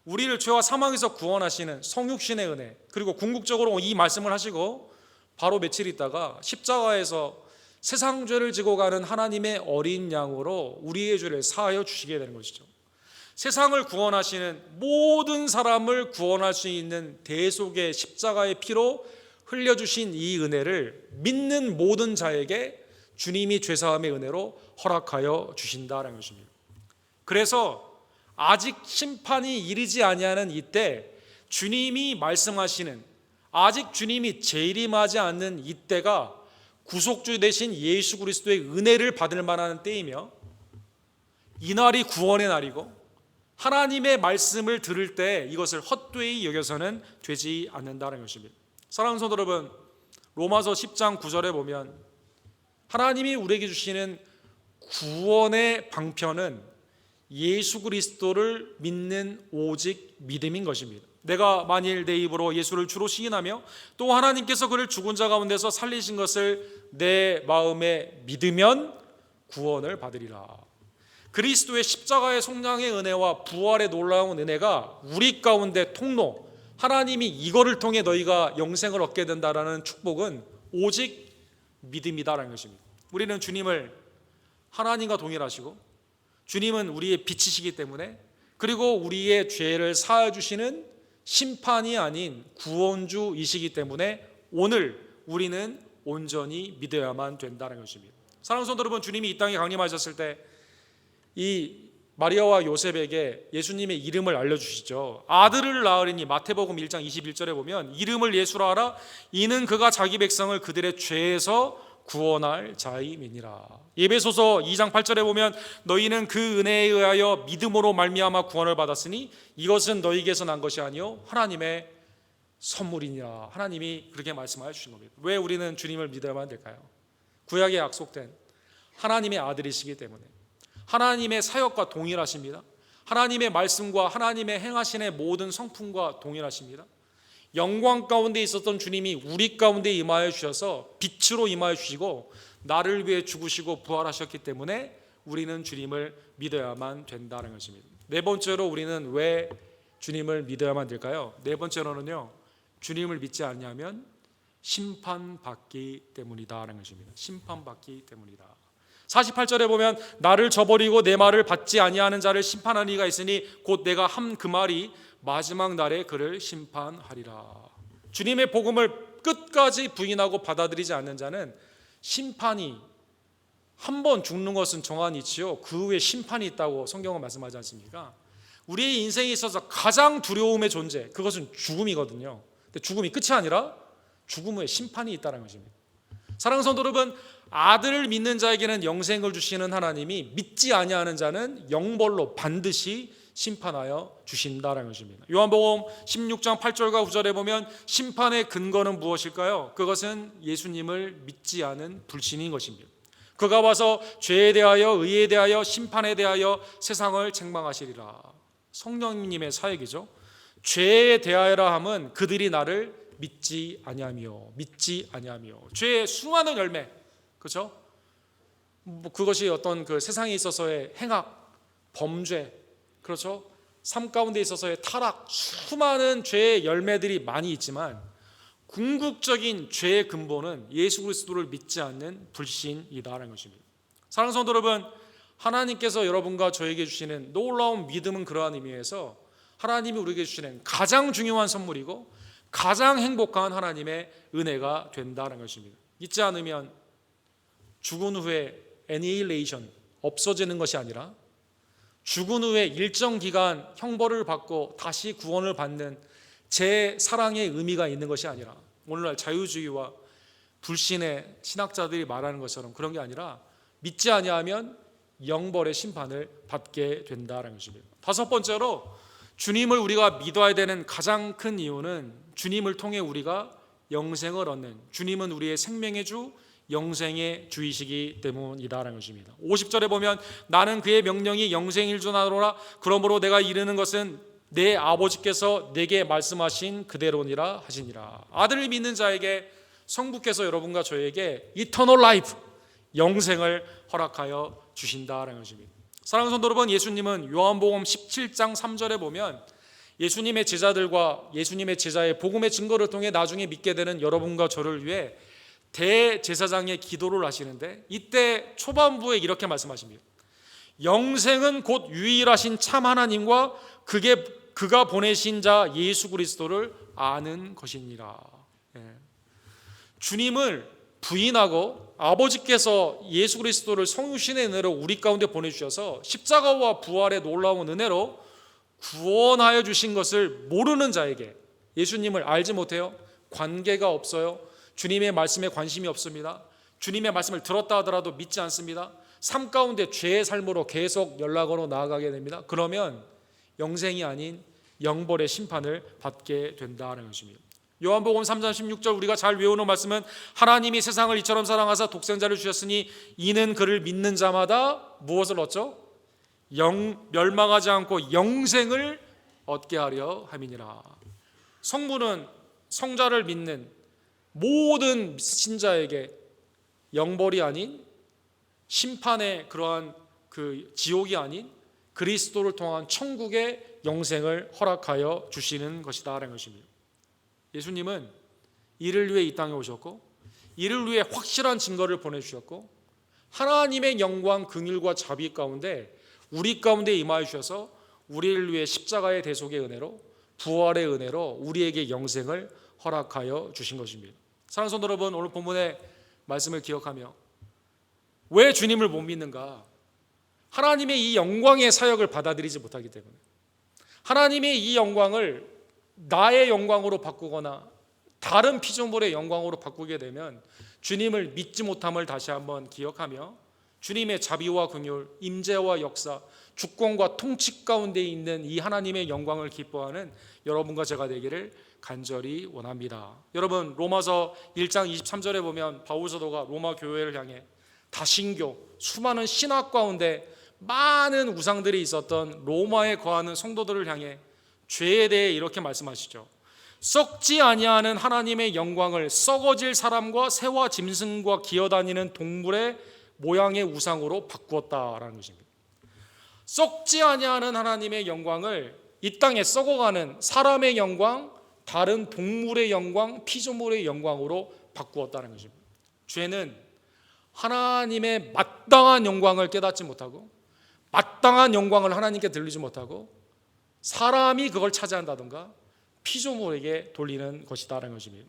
우리를 죄와 사망에서 구원하시는 성육신의 은혜, 그리고 궁극적으로 이 말씀을 하시고 바로 며칠 있다가 십자가에서 세상 죄를 지고 가는 하나님의 어린 양으로 우리의 죄를 사하여 주시게 되는 것이죠. 세상을 구원하시는, 모든 사람을 구원할 수 있는 대속의 십자가의 피로 흘려주신 이 은혜를 믿는 모든 자에게 주님이 죄사함의 은혜로 허락하여 주신다는 것입니다. 그래서 아직 심판이 이르지 아니하는 이때 주님이 말씀하시는, 아직 주님이 재림하지 않는 이때가 구속주 되신 예수 그리스도의 은혜를 받을 만한 때이며 이날이 구원의 날이고 하나님의 말씀을 들을 때 이것을 헛되이 여겨서는 되지 않는다는 것입니다. 사랑하는 성도 여러분, 로마서 10장 9절에 보면 하나님이 우리에게 주시는 구원의 방편은 예수 그리스도를 믿는 오직 믿음인 것입니다. 내가 만일 내 입으로 예수를 주로 시인하며 또 하나님께서 그를 죽은 자 가운데서 살리신 것을 내 마음에 믿으면 구원을 받으리라. 그리스도의 십자가의 속량의 은혜와 부활의 놀라운 은혜가 우리 가운데 통로, 하나님이 이거를 통해 너희가 영생을 얻게 된다라는 축복은 오직 믿음이다라는 것입니다. 우리는 주님을 하나님과 동일하시고 주님은 우리의 빛이시기 때문에, 그리고 우리의 죄를 사하여 주시는 심판이 아닌 구원주이시기 때문에 오늘 우리는 온전히 믿어야만 된다는 것입니다. 사랑하는 성도 여러분, 주님이 이 땅에 강림하셨을 때 이 마리아와 요셉에게 예수님의 이름을 알려주시죠. 아들을 낳으리니 마태복음 1장 21절에 보면 이름을 예수라 하라. 이는 그가 자기 백성을 그들의 죄에서 구원할 자임이니라. 에베소서 2장 8절에 보면 너희는 그 은혜에 의하여 믿음으로 말미암아 구원을 받았으니 이것은 너희에게서 난 것이 아니요 하나님의 선물이니라. 하나님이 그렇게 말씀하여 주신 겁니다. 왜 우리는 주님을 믿어야만 될까요? 구약에 약속된 하나님의 아들이시기 때문에, 하나님의 사역과 동일하십니다. 하나님의 말씀과 하나님의 행하신의 모든 성품과 동일하십니다. 영광 가운데 있었던 주님이 우리 가운데 임하여 주셔서 빛으로 임하여 주시고 나를 위해 죽으시고 부활하셨기 때문에 우리는 주님을 믿어야만 된다는 것입니다. 네 번째로 우리는 왜 주님을 믿어야만 될까요? 네 번째로는요, 주님을 믿지 않냐면 심판받기 때문이다라는 것입니다. 심판받기 때문이다. 48절에 보면 나를 저버리고 내 말을 받지 아니하는 자를 심판하는 이가 있으니 곧 내가 한 그 말이 마지막 날에 그를 심판하리라. 주님의 복음을 끝까지 부인하고 받아들이지 않는 자는 심판이, 한 번 죽는 것은 정한 이치요 그 후에 심판이 있다고 성경은 말씀하지 않습니까? 우리의 인생에 있어서 가장 두려움의 존재, 그것은 죽음이거든요. 근데 죽음이 끝이 아니라 죽음 후에 심판이 있다는 것입니다. 사랑하는 성도 여러분, 아들을 믿는 자에게는 영생을 주시는 하나님이 믿지 아니하는 자는 영벌로 반드시 심판하여 주신다는 것입니다. 요한복음 16장 8절과 9절에 보면 심판의 근거는 무엇일까요? 그것은 예수님을 믿지 않은 불신인 것입니다. 그가 와서 죄에 대하여 의에 대하여 심판에 대하여 세상을 책망하시리라. 성령님의 사역이죠. 죄에 대하여라 함은 그들이 나를 믿지 아니하며 죄의 수많은 열매, 그렇죠? 그것이 어떤 그 세상에 있어서의 행악, 범죄, 그렇죠? 삶 가운데 있어서의 타락, 수많은 죄의 열매들이 많이 있지만 궁극적인 죄의 근본은 예수 그리스도를 믿지 않는 불신이다라는 것입니다. 사랑하는 성도 여러분, 하나님께서 여러분과 저에게 주시는 놀라운 믿음은 그러한 의미에서 하나님이 우리에게 주시는 가장 중요한 선물이고 가장 행복한 하나님의 은혜가 된다는 것입니다. 믿지 않으면 죽은 후에 애니힐레이션, 없어지는 것이 아니라 죽은 후에 일정 기간 형벌을 받고 다시 구원을 받는 제 사랑의 의미가 있는 것이 아니라, 오늘날 자유주의와 불신의 신학자들이 말하는 것처럼 그런 게 아니라 믿지 아니하면 영벌의 심판을 받게 된다는 것입니다. 다섯 번째로 주님을 우리가 믿어야 되는 가장 큰 이유는 주님을 통해 우리가 영생을 얻는, 주님은 우리의 생명의 주, 영생의 주이시기 때문이다라는 것입니다. 50절에 보면 나는 그의 명령이 영생일 줄 아노라. 그러므로 내가 이르는 것은 내 아버지께서 내게 말씀하신 그대로니라 하시니라. 아들을 믿는 자에게 성부께서 여러분과 저에게 이터널 라이프, 영생을 허락하여 주신다라는 것입니다. 사랑하는 성도 여러분, 예수님은 요한복음 17장 3절에 보면 예수님의 제자들과 예수님의 제자의 복음의 증거를 통해 나중에 믿게 되는 여러분과 저를 위해 대제사장의 기도를 하시는데, 이때 초반부에 이렇게 말씀하십니다. 영생은 곧 유일하신 참 하나님과 그가 보내신 자 예수 그리스도를 아는 것이니라. 주님을 부인하고 아버지께서 예수 그리스도를 성육신의 은혜로 우리 가운데 보내주셔서 십자가와 부활의 놀라운 은혜로 구원하여 주신 것을 모르는 자에게, 예수님을 알지 못해요, 관계가 없어요, 주님의 말씀에 관심이 없습니다, 주님의 말씀을 들었다 하더라도 믿지 않습니다. 삶 가운데 죄의 삶으로 계속 연락으로 나아가게 됩니다. 그러면 영생이 아닌 영벌의 심판을 받게 된다는 것입니다. 요한복음 3장 16절 우리가 잘 외우는 말씀은 하나님이 세상을 이처럼 사랑하사 독생자를 주셨으니 이는 그를 믿는 자마다 무엇을 얻죠? 멸망하지 않고 영생을 얻게 하려 함이니라. 성부는 성자를 믿는 모든 신자에게 영벌이 아닌 심판의 그러한 그 지옥이 아닌 그리스도를 통한 천국의 영생을 허락하여 주시는 것이다라는 것입니다. 예수님은 이를 위해 이 땅에 오셨고 이를 위해 확실한 증거를 보내주셨고 하나님의 영광, 긍휼과 자비 가운데 우리 가운데 임하여 주셔서 우리를 위해 십자가의 대속의 은혜로 부활의 은혜로 우리에게 영생을 허락하여 주신 것입니다. 사랑하는 성도 여러분, 오늘 본문의 말씀을 기억하며 왜 주님을 못 믿는가? 하나님의 이 영광의 사역을 받아들이지 못하기 때문에, 하나님의 이 영광을 나의 영광으로 바꾸거나 다른 피조물의 영광으로 바꾸게 되면 주님을 믿지 못함을 다시 한번 기억하며 주님의 자비와 긍휼, 임재와 역사, 주권과 통치 가운데 있는 이 하나님의 영광을 기뻐하는 여러분과 제가 되기를 간절히 원합니다. 여러분, 로마서 1장 23절에 보면 바울 사도가 로마 교회를 향해 다신교, 수많은 신학 가운데 많은 우상들이 있었던 로마에 거하는 성도들을 향해 죄에 대해 이렇게 말씀하시죠. 썩지 아니하는 하나님의 영광을 썩어질 사람과 새와 짐승과 기어다니는 동물의 모양의 우상으로 바꾸었다라는 것입니다. 썩지 아니하는 하나님의 영광을 이 땅에 썩어가는 사람의 영광, 다른 동물의 영광, 피조물의 영광으로 바꾸었다는 것입니다. 죄는 하나님의 마땅한 영광을 깨닫지 못하고 마땅한 영광을 하나님께 들리지 못하고 사람이 그걸 차지한다든가 피조물에게 돌리는 것이다라는 것입니다.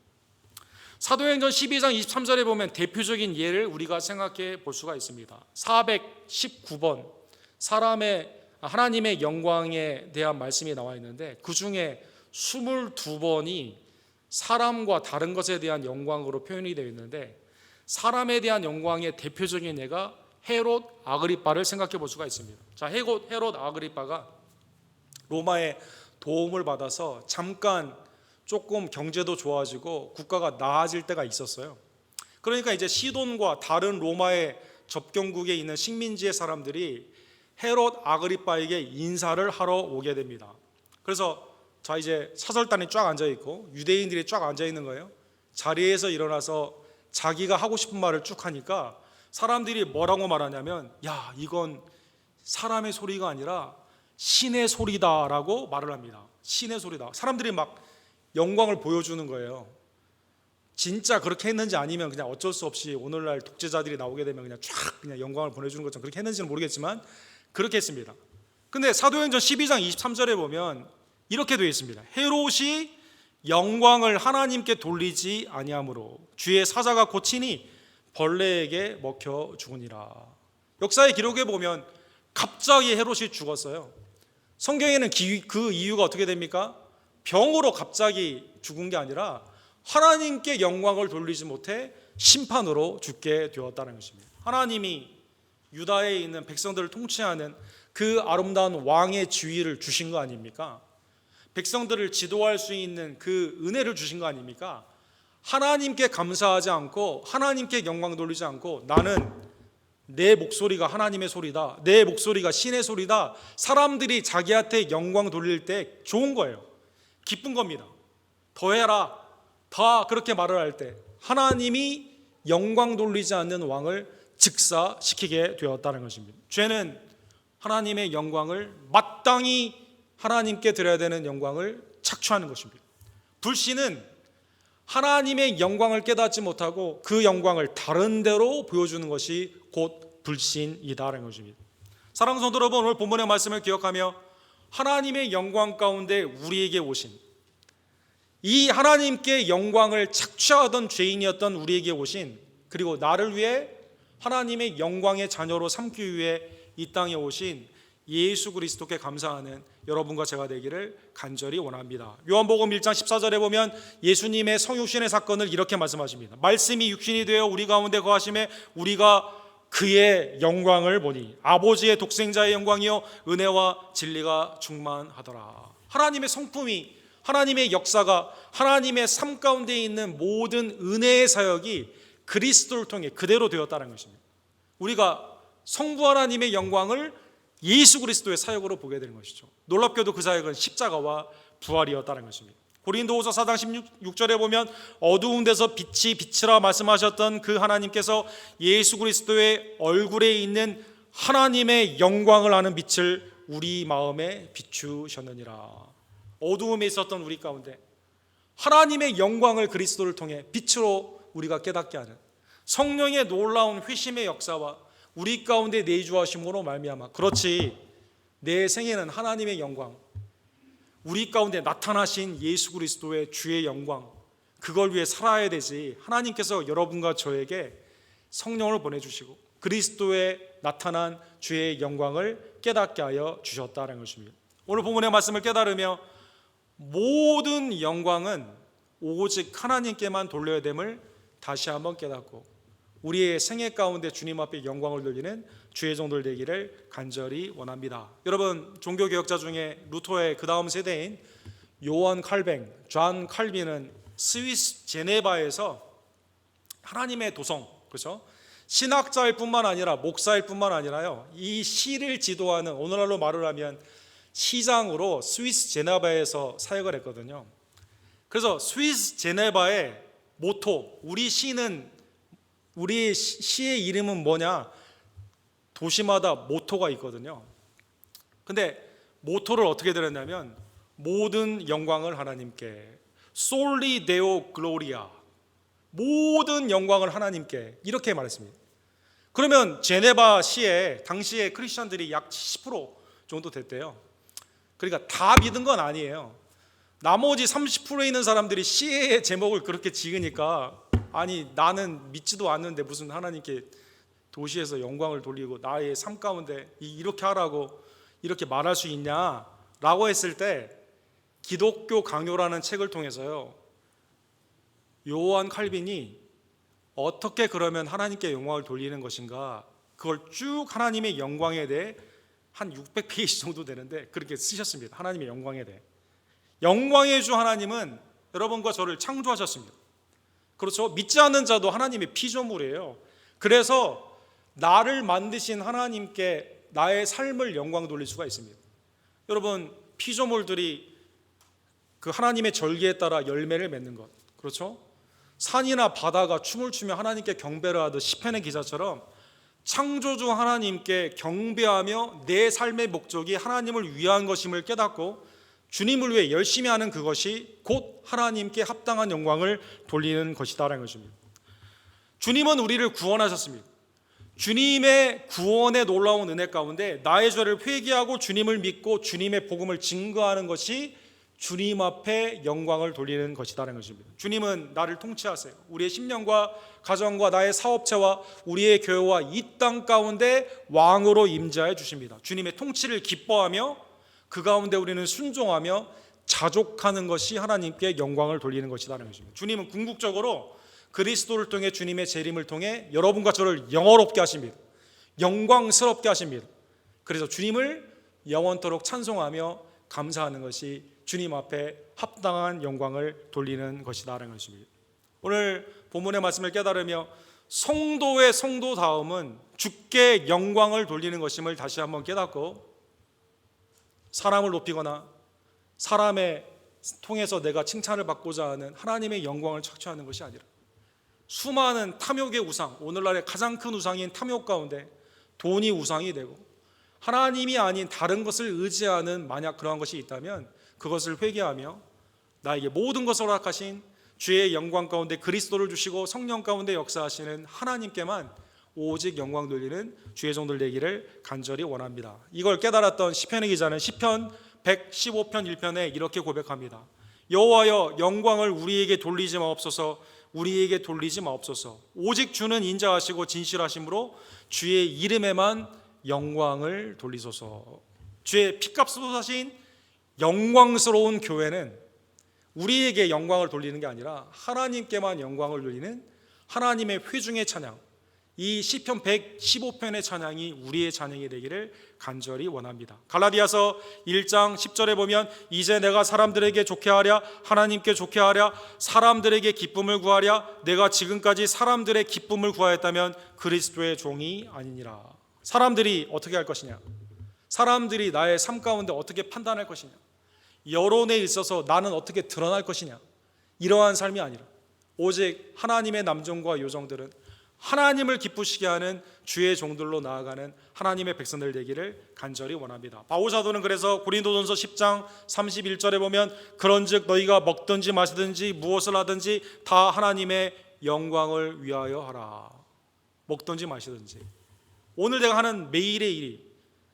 사도행전 12장 23절에 보면 대표적인 예를 우리가 생각해 볼 수가 있습니다. 419번 하나님의 영광에 대한 말씀이 나와 있는데 그 중에 22번이 사람과 다른 것에 대한 영광으로 표현이 되어 있는데 사람에 대한 영광의 대표적인 예가 헤롯 아그리빠를 생각해 볼 수가 있습니다. 자, 헤롯 아그리빠가 로마의 도움을 받아서 잠깐 조금 경제도 좋아지고 국가가 나아질 때가 있었어요. 그러니까 이제 시돈과 다른 로마의 접경국에 있는 식민지의 사람들이 헤롯 아그리빠에게 인사를 하러 오게 됩니다. 그래서 자, 이제 사설단이 쫙 앉아 있고 유대인들이 쫙 앉아 있는 거예요. 자리에서 일어나서 자기가 하고 싶은 말을 쭉 하니까 사람들이 뭐라고 말하냐면, 야, 이건 사람의 소리가 아니라 신의 소리다라고 말을 합니다. 신의 소리다. 사람들이 막 영광을 보여주는 거예요. 진짜 그렇게 했는지 아니면 그냥 어쩔 수 없이 오늘날 독재자들이 나오게 되면 그냥 쫙 그냥 영광을 보내주는 것처럼 그렇게 했는지는 모르겠지만 그렇게 했습니다. 근데 사도행전 12장 23절에 보면 이렇게 되어 있습니다. 헤롯이 영광을 하나님께 돌리지 아니하므로 주의 사자가 고치니 벌레에게 먹혀 죽으니라. 역사의 기록에 보면 갑자기 헤롯이 죽었어요. 성경에는 그 이유가 어떻게 됩니까? 병으로 갑자기 죽은 게 아니라 하나님께 영광을 돌리지 못해 심판으로 죽게 되었다는 것입니다. 하나님이 유다에 있는 백성들을 통치하는 그 아름다운 왕의 지위를 주신 거 아닙니까? 백성들을 지도할 수 있는 그 은혜를 주신 거 아닙니까? 하나님께 감사하지 않고 하나님께 영광 돌리지 않고 나는 내 목소리가 하나님의 소리다, 내 목소리가 신의 소리다, 사람들이 자기한테 영광 돌릴 때 좋은 거예요. 기쁜 겁니다. 더해라, 다 그렇게 말을 할 때 하나님이 영광 돌리지 않는 왕을 즉사시키게 되었다는 것입니다. 죄는 하나님의 영광을 마땅히 하나님께 드려야 되는 영광을 착취하는 것입니다. 불신은 하나님의 영광을 깨닫지 못하고 그 영광을 다른 데로 보여주는 것이 곧 불신이다라는 것입니다. 사랑하는 성도 여러분, 오늘 본문의 말씀을 기억하며 하나님의 영광 가운데 우리에게 오신, 이 하나님께 영광을 착취하던 죄인이었던 우리에게 오신, 그리고 나를 위해 하나님의 영광의 자녀로 삼기 위해 이 땅에 오신 예수 그리스도께 감사하는 여러분과 제가 되기를 간절히 원합니다. 요한복음 1장 14절에 보면 예수님의 성육신의 사건을 이렇게 말씀하십니다. 말씀이 육신이 되어 우리 가운데 거하심에 우리가 그의 영광을 보니 아버지의 독생자의 영광이요 은혜와 진리가 충만하더라. 하나님의 성품이, 하나님의 역사가, 하나님의 삶 가운데 있는 모든 은혜의 사역이 그리스도를 통해 그대로 되었다는 것입니다. 우리가 성부 하나님의 영광을 예수 그리스도의 사역으로 보게 되는 것이죠. 놀랍게도 그 사역은 십자가와 부활이었다는 것입니다. 고린도후서 4장 16절에 보면 어두운 데서 빛이 빛이라 말씀하셨던 그 하나님께서 예수 그리스도의 얼굴에 있는 하나님의 영광을 아는 빛을 우리 마음에 비추셨느니라. 어두움에 있었던 우리 가운데 하나님의 영광을 그리스도를 통해 빛으로 우리가 깨닫게 하는 성령의 놀라운 회심의 역사와 우리 가운데 내주하심으로 말미암아, 그렇지, 내 생에는 하나님의 영광, 우리 가운데 나타나신 예수 그리스도의 주의 영광, 그걸 위해 살아야 되지. 하나님께서 여러분과 저에게 성령을 보내주시고 그리스도의 나타난 주의 영광을 깨닫게 하여 주셨다는 것입니다. 오늘 본문의 말씀을 깨달으며 모든 영광은 오직 하나님께만 돌려야 됨을 다시 한번 깨닫고 우리의 생애 가운데 주님 앞에 영광을 돌리는 주의 종들 되기를 간절히 원합니다. 여러분, 종교개혁자 중에 루터의 그 다음 세대인 요한 칼뱅, 존 칼빈은 스위스 제네바에서 하나님의 도성, 그렇죠? 신학자일 뿐만 아니라 목사일 뿐만 아니라요, 이 시를 지도하는, 오늘날로 말을 하면 시장으로 스위스 제네바에서 사역을 했거든요. 그래서 스위스 제네바의 모토, 우리 시의 이름은 뭐냐? 도시마다 모토가 있거든요. 근데 모토를 어떻게 들었냐면 모든 영광을 하나님께, 솔리 데오 글로리아, 모든 영광을 하나님께, 이렇게 말했습니다. 그러면 제네바 시에 당시에 크리스천들이 약 70% 정도 됐대요. 그러니까 다 믿은 건 아니에요. 나머지 30%에 있는 사람들이 시의 제목을 그렇게 지으니까, 아니 나는 믿지도 않는데 무슨 하나님께 도시에서 영광을 돌리고 나의 삶 가운데 이렇게 하라고 이렇게 말할 수 있냐라고 했을 때, 기독교 강요라는 책을 통해서요, 요한 칼빈이 어떻게 그러면 하나님께 영광을 돌리는 것인가, 그걸 쭉 하나님의 영광에 대해 한 600페이지 정도 되는데 그렇게 쓰셨습니다. 하나님의 영광에 대해. 영광의 주 하나님은 여러분과 저를 창조하셨습니다. 그렇죠? 믿지 않는 자도 하나님의 피조물이에요. 그래서 나를 만드신 하나님께 나의 삶을 영광 돌릴 수가 있습니다. 여러분, 피조물들이 그 하나님의 절기에 따라 열매를 맺는 것, 그렇죠? 산이나 바다가 춤을 추며 하나님께 경배를 하듯 시편의 기사처럼 창조주 하나님께 경배하며 내 삶의 목적이 하나님을 위한 것임을 깨닫고 주님을 위해 열심히 하는 그것이 곧 하나님께 합당한 영광을 돌리는 것이다라는 것입니다. 주님은 우리를 구원하셨습니다. 주님의 구원의 놀라운 은혜 가운데 나의 죄를 회개하고 주님을 믿고 주님의 복음을 증거하는 것이 주님 앞에 영광을 돌리는 것이다라는 것입니다. 주님은 나를 통치하세요. 우리의 심령과 가정과 나의 사업체와 우리의 교회와 이 땅 가운데 왕으로 임재해 주십니다. 주님의 통치를 기뻐하며 그 가운데 우리는 순종하며 자족하는 것이 하나님께 영광을 돌리는 것이라는 것입니다. 주님은 궁극적으로 그리스도를 통해 주님의 재림을 통해 여러분과 저를 영화롭게 하십니다. 영광스럽게 하십니다. 그래서 주님을 영원토록 찬송하며 감사하는 것이 주님 앞에 합당한 영광을 돌리는 것이다라는 것입니다. 오늘 본문의 말씀을 깨달으며 성도의 성도다움은 주께 영광을 돌리는 것임을 다시 한번 깨닫고, 사람을 높이거나 사람의 통해서 내가 칭찬을 받고자 하는 하나님의 영광을 착취하는 것이 아니라 수많은 탐욕의 우상, 오늘날의 가장 큰 우상인 탐욕 가운데 돈이 우상이 되고 하나님이 아닌 다른 것을 의지하는 만약 그러한 것이 있다면 그것을 회개하며 나에게 모든 것을 허락하신 주의 영광 가운데 그리스도를 주시고 성령 가운데 역사하시는 하나님께만 오직 영광 돌리는 주의 종들 되기를 간절히 원합니다. 이걸 깨달았던 시편의 기자는 시편 115편 1편에 이렇게 고백합니다. 여호와여, 영광을 우리에게 돌리지 마옵소서. 우리에게 돌리지 마옵소서. 오직 주는 인자하시고 진실하심으로 주의 이름에만 영광을 돌리소서. 주의 피값으로 사신 영광스러운 교회는 우리에게 영광을 돌리는 게 아니라 하나님께만 영광을 돌리는 하나님의 회중의 찬양, 이 시편 115편의 찬양이 우리의 찬양이 되기를 간절히 원합니다. 갈라디아서 1장 10절에 보면 이제 내가 사람들에게 좋게 하랴 하나님께 좋게 하랴 사람들에게 기쁨을 구하랴 내가 지금까지 사람들의 기쁨을 구하였다면 그리스도의 종이 아니니라. 사람들이 어떻게 할 것이냐, 사람들이 나의 삶 가운데 어떻게 판단할 것이냐, 여론에 있어서 나는 어떻게 드러날 것이냐, 이러한 삶이 아니라 오직 하나님의 남종과 요정들은 하나님을 기쁘시게 하는 주의 종들로 나아가는 하나님의 백성들 되기를 간절히 원합니다. 바울 사도는 그래서 고린도전서 10장 31절에 보면 그런즉 너희가 먹든지 마시든지 무엇을 하든지 다 하나님의 영광을 위하여 하라. 먹든지 마시든지, 오늘 내가 하는 매일의 일이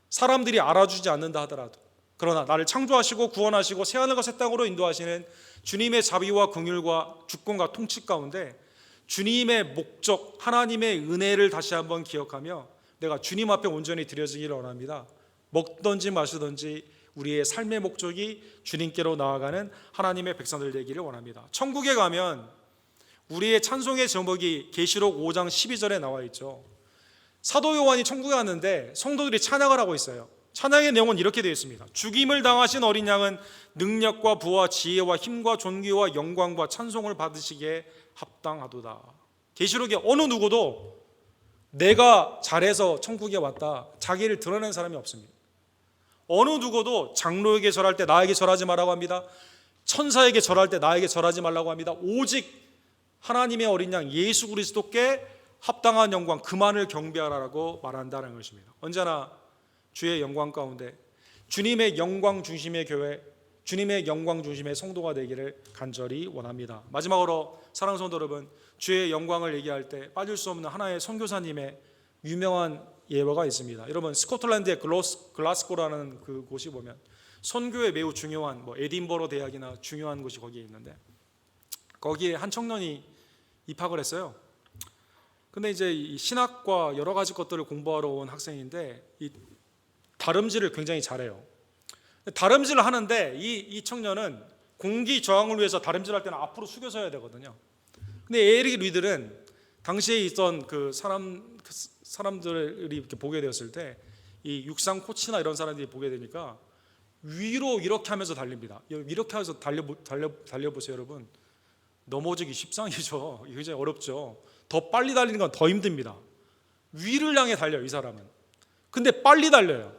사람들이 알아주지 않는다 하더라도 그러나 나를 창조하시고 구원하시고 새하늘과 새 땅으로 인도하시는 주님의 자비와 긍휼과 주권과 통치 가운데 주님의 목적, 하나님의 은혜를 다시 한번 기억하며 내가 주님 앞에 온전히 드려지기를 원합니다. 먹든지 마시든지 우리의 삶의 목적이 주님께로 나아가는 하나님의 백성들 되기를 원합니다. 천국에 가면 우리의 찬송의 제목이 계시록 5장 12절에 나와 있죠. 사도 요한이 천국에 갔는데 성도들이 찬양을 하고 있어요. 찬양의 내용은 이렇게 되어 있습니다. 죽임을 당하신 어린 양은 능력과 부와 지혜와 힘과 존귀와 영광과 찬송을 받으시기에 합당하도다. 계시록에 어느 누구도 내가 잘해서 천국에 왔다 자기를 드러낸 사람이 없습니다. 어느 누구도 장로에게 절할 때 나에게 절하지 말라고 합니다. 천사에게 절할 때 나에게 절하지 말라고 합니다. 오직 하나님의 어린 양 예수 그리스도께 합당한 영광 그만을 경배하라고 말한다는 것입니다. 언제나 주의 영광 가운데 주님의 영광 중심의 교회, 주님의 영광 중심의 성도가 되기를 간절히 원합니다. 마지막으로 사랑하는 성도 여러분, 주의 영광을 얘기할 때 빠질 수 없는 하나의 선교사님의 유명한 예화가 있습니다. 여러분 스코틀랜드의 글라스고라는 그 곳이 보면 선교에 매우 중요한 에딘버러 대학이나 중요한 곳이 거기에 있는데 거기에 한 청년이 입학을 했어요. 근데 이제 이 신학과 여러 가지 것들을 공부하러 온 학생인데 이 다름질을 굉장히 잘해요. 다름질을 하는데 이 청년은 공기 저항을 위해서 다름질할 때는 앞으로 숙여서 해야 되거든요. 근데 에릭 리들은 당시에 있던 그 사람들이 이렇게 보게 되었을 때 이 육상 코치나 이런 사람들이 보게 되니까 위로 이렇게 하면서 달립니다. 이렇게 해서 달려보세요, 여러분. 넘어지기 십상이죠. 굉장히 어렵죠. 더 빨리 달리는 건 더 힘듭니다. 위를 향해 달려요, 이 사람은. 근데 빨리 달려요.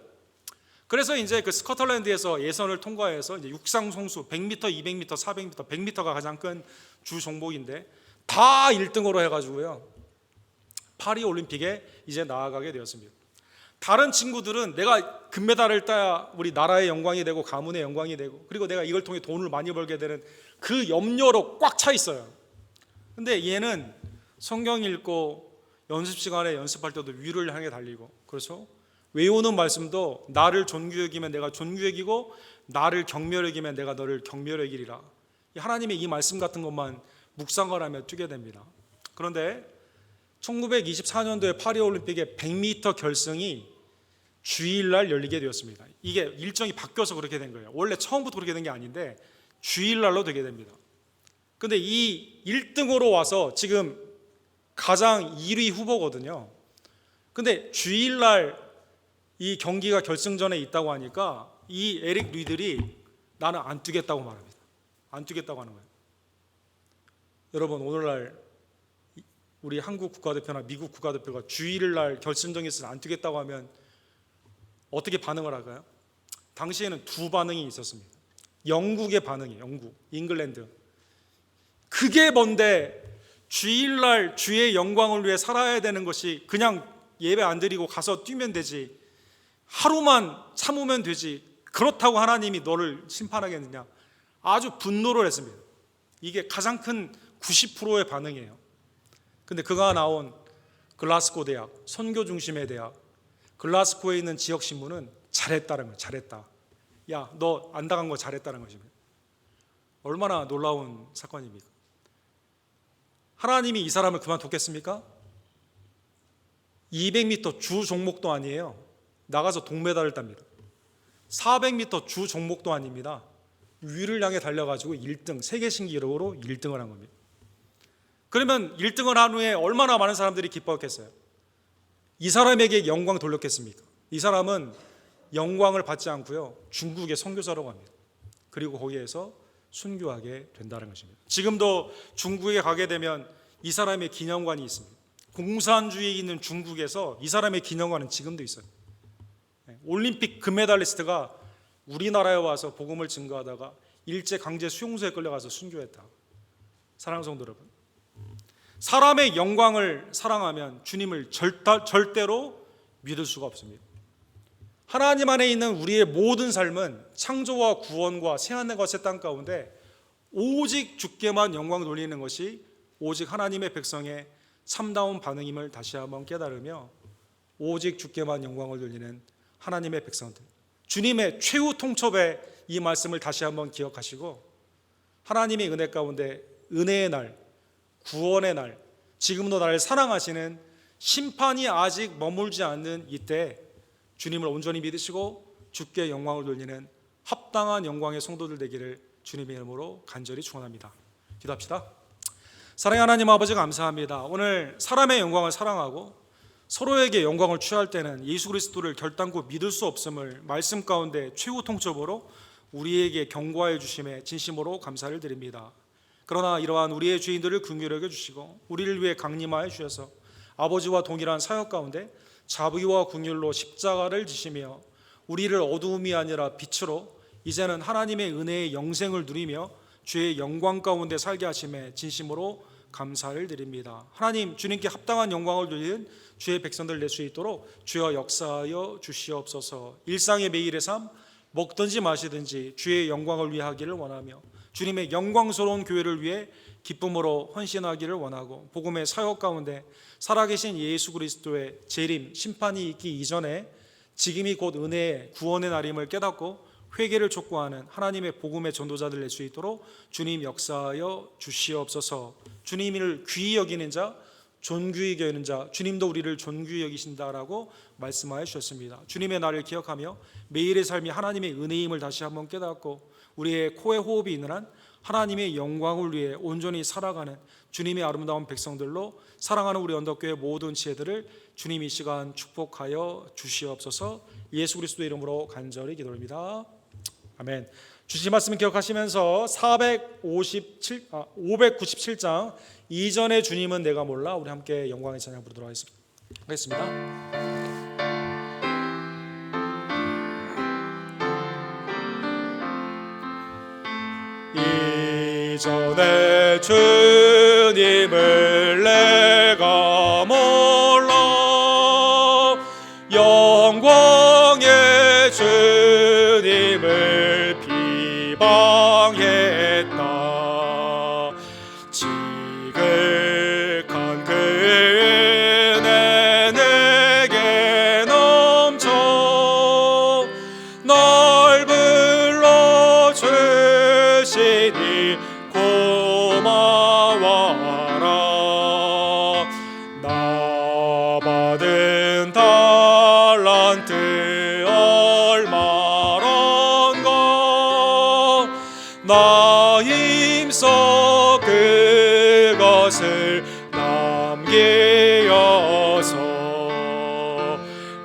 그래서 이제 그 스코틀랜드에서 예선을 통과해서 이제 육상 송수 100m, 200m, 400m, 100m가 가장 큰 주 종목인데 다 1등으로 해가지고요 파리 올림픽에 이제 나아가게 되었습니다. 다른 친구들은 내가 금메달을 따야 우리 나라의 영광이 되고 가문의 영광이 되고 그리고 내가 이걸 통해 돈을 많이 벌게 되는 그 염려로 꽉 차 있어요. 근데 얘는 성경 읽고 연습 시간에 연습할 때도 위를 향해 달리고, 그렇죠? 외우는 말씀도 나를 존귀 여기면 내가 존귀 여기고 나를 경멸 여기면 내가 너를 경멸 여기리라. 하나님의 이 말씀 같은 것만 묵상을 하며 뛰게 됩니다. 그런데 1924년도에 파리올림픽의 100m 결승이 주일날 열리게 되었습니다. 이게 일정이 바뀌어서 그렇게 된 거예요. 원래 처음부터 그렇게 된 게 아닌데 주일날로 되게 됩니다. 근데 이 1등으로 와서 지금 가장 1위 후보거든요. 근데 주일날 이 경기가 결승전에 있다고 하니까 이 에릭 리들이 나는 안 뛰겠다고 말합니다. 안 뛰겠다고 하는 거예요. 여러분 오늘날 우리 한국 국가대표나 미국 국가대표가 주일날 결승전에 있어서 안 뛰겠다고 하면 어떻게 반응을 할까요? 당시에는 두 반응이 있었습니다. 영국의 반응이에요. 영국, 잉글랜드. 그게 뭔데 주일날 주의 영광을 위해 살아야 되는 것이 그냥 예배 안 드리고 가서 뛰면 되지, 하루만 참으면 되지, 그렇다고 하나님이 너를 심판하겠느냐. 아주 분노를 했습니다. 이게 가장 큰 90%의 반응이에요. 근데 그가 나온 글라스고 대학, 선교 중심의 대학, 글라스고에 있는 지역 신문은 잘했다는 거예요. 잘했다. 야, 너 안 당한 거 잘했다는 것입니다. 얼마나 놀라운 사건입니까? 하나님이 이 사람을 그만뒀겠습니까? 200m 주 종목도 아니에요. 나가서 동메달을 땁니다. 400m 주 종목도 아닙니다. 위를 향해 달려가지고 1등, 세계 신기록으로 1등을 한 겁니다. 그러면 1등을 한 후에 얼마나 많은 사람들이 기뻐했겠어요? 이 사람에게 영광 돌렸겠습니까? 이 사람은 영광을 받지 않고요, 중국의 선교사로 갑니다. 그리고 거기에서 순교하게 된다는 것입니다. 지금도 중국에 가게 되면 이 사람의 기념관이 있습니다. 공산주의에 있는 중국에서 이 사람의 기념관은 지금도 있어요. 올림픽 금메달리스트가 우리나라에 와서 복음을 증거하다가 일제 강제 수용소에 끌려가서 순교했다. 사랑하는 성도 여러분, 사람의 영광을 사랑하면 주님을 절대로 믿을 수가 없습니다. 하나님 안에 있는 우리의 모든 삶은 창조와 구원과 새하늘과 새 땅 가운데 오직 주께만 영광 돌리는 것이 오직 하나님의 백성의 참다운 반응임을 다시 한번 깨달으며, 오직 주께만 영광을 돌리는 하나님의 백성들, 주님의 최후 통첩의 이 말씀을 다시 한번 기억하시고, 하나님의 은혜 가운데 은혜의 날, 구원의 날, 지금도 나를 사랑하시는 심판이 아직 머물지 않는 이때 주님을 온전히 믿으시고 주께 영광을 돌리는 합당한 영광의 성도들 되기를 주님의 이름으로 간절히 축원합니다. 기도합시다. 사랑의 하나님 아버지, 감사합니다. 오늘 사람의 영광을 사랑하고 서로에게 영광을 취할 때는 예수 그리스도를 결단코 믿을 수 없음을 말씀 가운데 최후 통첩으로 우리에게 경고하여 주심에 진심으로 감사를 드립니다. 그러나 이러한 우리의 죄인들을 긍휼히 여겨 주시고 우리를 위해 강림하여 주셔서 아버지와 동일한 사역 가운데 자비와 긍휼로 십자가를 지시며 우리를 어두움이 아니라 빛으로 이제는 하나님의 은혜의 영생을 누리며 주의 영광 가운데 살게 하심에 진심으로 감사를 드립니다. 하나님, 주님께 합당한 영광을 돌리는 주의 백성들 낼 수 있도록 주여 역사하여 주시옵소서. 일상의 매일의 삶, 먹든지 마시든지 주의 영광을 위해 하기를 원하며 주님의 영광스러운 교회를 위해 기쁨으로 헌신하기를 원하고, 복음의 사역 가운데 살아계신 예수 그리스도의 재림, 심판이 있기 이전에 지금이 곧 은혜의 구원의 날임을 깨닫고 회개를 촉구하는 하나님의 복음의 전도자들 낼 수 있도록 주님 역사하여 주시옵소서. 주님을 귀히 여기는 자, 존귀히 여기는 자, 주님도 우리를 존귀히 여기신다라고 말씀하여 주셨습니다. 주님의 날을 기억하며 매일의 삶이 하나님의 은혜임을 다시 한번 깨닫고 우리의 코에 호흡이 있는 한 하나님의 영광을 위해 온전히 살아가는 주님의 아름다운 백성들로 사랑하는 우리 언덕교회 모든 지혜들을 주님 이 시간 축복하여 주시옵소서. 예수 그리스도의 이름으로 간절히 기도합니다. 아멘. 주신 말씀 기억하시면서 597장 이전의 주님은 내가 몰라, 우리 함께 영광의 찬양 부르도록 하겠습니다. 이전의 주님을 내가 몰라, 영광의 주님을 비방했다. 지극한 그 은혜 내게 넘쳐 날 불러주시니 고마워라. 나 받은 달란트 얼마란가, 나 힘써 그것을 남기어서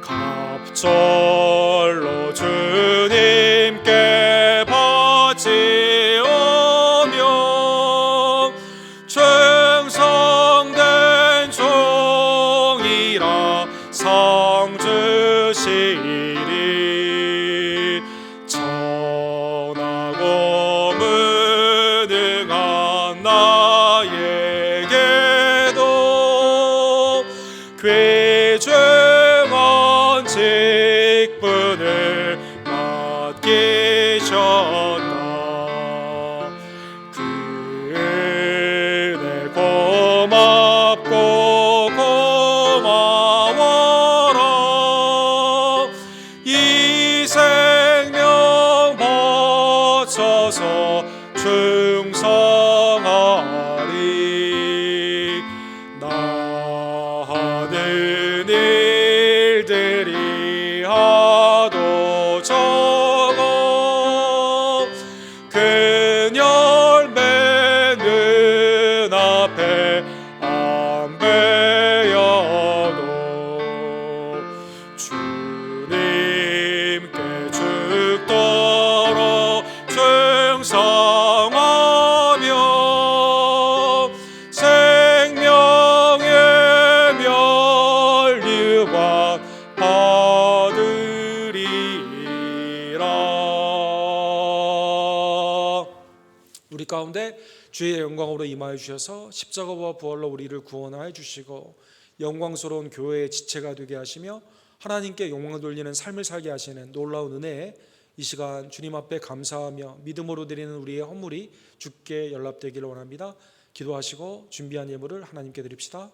갑절로 주님께 바치오며 충성된 종이라 상 주시리. 천하고 무능한 나에게도 귀중한 직분을 맡기셨다. 그 은혜 고맙고 고마워라. 이 생명 바쳐서 충성하리. 나 하는 일들이 하도 저 큰 열매는 앞에 안 베어도 주님께 죽도록 충성하며 생명의 면류관 받으리라. 우리 가운데 주의 영광으로 임하여 주셔서 십자가와 부활로 우리를 구원하여 주시고 영광스러운 교회의 지체가 되게 하시며 하나님께 영광을 돌리는 삶을 살게 하시는 놀라운 은혜에 이 시간 주님 앞에 감사하며 믿음으로 드리는 우리의 헌물이 주께 연락되기를 원합니다. 기도하시고 준비한 예물을 하나님께 드립시다.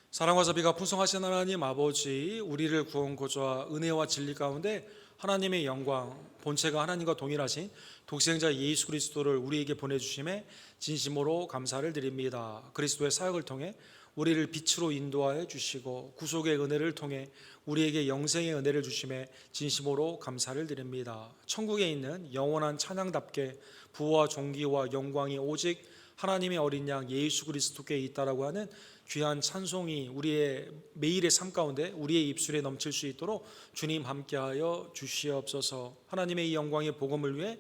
사랑과 자비가 풍성하신 하나님 아버지, 우리를 구원고자 은혜와 진리 가운데 하나님의 영광, 본체가 하나님과 동일하신 독생자 예수 그리스도를 우리에게 보내주심에 진심으로 감사를 드립니다. 그리스도의 사역을 통해 우리를 빛으로 인도하여 주시고 구속의 은혜를 통해 우리에게 영생의 은혜를 주심에 진심으로 감사를 드립니다. 천국에 있는 영원한 찬양답게 부와 존귀와 영광이 오직 하나님의 어린 양 예수 그리스도께 있다라고 하는 귀한 찬송이 우리의 매일의 삶 가운데 우리의 입술에 넘칠 수 있도록 주님 함께하여 주시옵소서. 하나님의 이 영광의 복음을 위해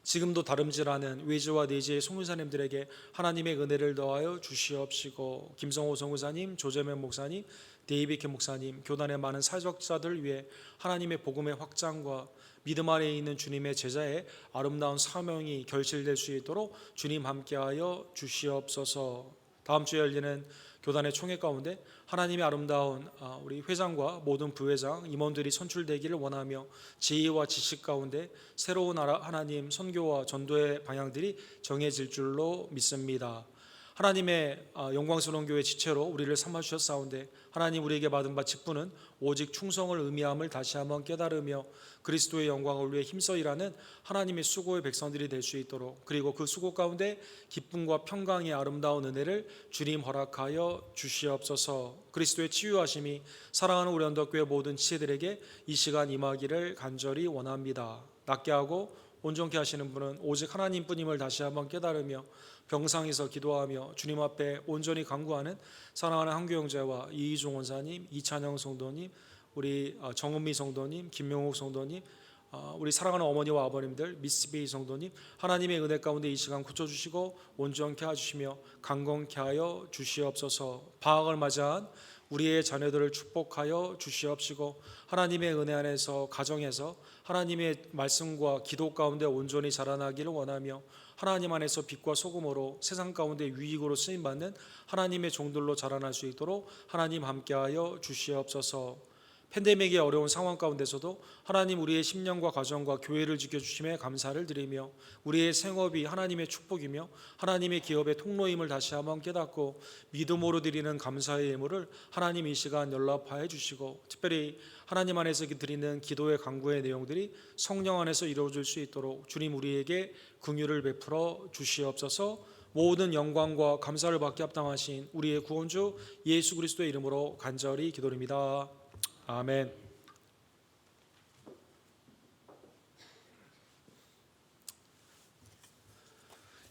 지금도 다름질하는 외지와 내지의 송교사님들에게 하나님의 은혜를 더하여 주시옵시고, 김성호 송교사님, 조재명 목사님, 데이비케 목사님, 교단의 많은 사역자들을 위해 하나님의 복음의 확장과 믿음 안에 있는 주님의 제자의 아름다운 사명이 결실될 수 있도록 주님 함께하여 주시옵소서. 다음 주에 열리는 교단의 총회 가운데 하나님의 아름다운 우리 회장과 모든 부회장, 임원들이 선출되기를 원하며 지혜와 지식 가운데 새로운 하나님 선교와 전도의 방향들이 정해질 줄로 믿습니다. 하나님의 영광스러운 교회 지체로 우리를 삼아주셨사온데 하나님 우리에게 받은 바 직분은 오직 충성을 의미함을 다시 한번 깨달으며 그리스도의 영광을 위해 힘써 일하는 하나님의 수고의 백성들이 될 수 있도록, 그리고 그 수고 가운데 기쁨과 평강의 아름다운 은혜를 주님 허락하여 주시옵소서. 그리스도의 치유하심이 사랑하는 우리 언덕교회 모든 지체들에게 이 시간 임하기를 간절히 원합니다. 낫게 하고 온전케 하시는 분은 오직 하나님뿐임을 다시 한번 깨달으며 병상에서 기도하며 주님 앞에 온전히 간구하는 사랑하는 한교 형제와 이희종 원사님, 이찬영 성도님, 우리 정은미 성도님, 김명욱 성도님, 우리 사랑하는 어머니와 아버님들, 미스베이 성도님, 하나님의 은혜 가운데 이 시간 굳혀주시고 온전케 해주시며 강건케 하여 주시옵소서. 방학을 맞이한 우리의 자녀들을 축복하여 주시옵시고 하나님의 은혜 안에서 가정에서 하나님의 말씀과 기도 가운데 온전히 자라나기를 원하며 하나님 안에서 빛과 소금으로 세상 가운데 유익으로 쓰임받는 하나님의 종들로 자라날 수 있도록 하나님 함께하여 주시옵소서. 팬데믹의 어려운 상황 가운데서도 하나님 우리의 심령과 가정과 교회를 지켜주심에 감사를 드리며 우리의 생업이 하나님의 축복이며 하나님의 기업의 통로임을 다시 한번 깨닫고 믿음으로 드리는 감사의 예물을 하나님 이 시간 연락하여 주시고 특별히 하나님 안에서 드리는 기도의 간구의 내용들이 성령 안에서 이루어질 수 있도록 주님 우리에게 긍휼을 베풀어 주시옵소서. 모든 영광과 감사를 받게 합당하신 우리의 구원주 예수 그리스도의 이름으로 간절히 기도드립니다. 아멘.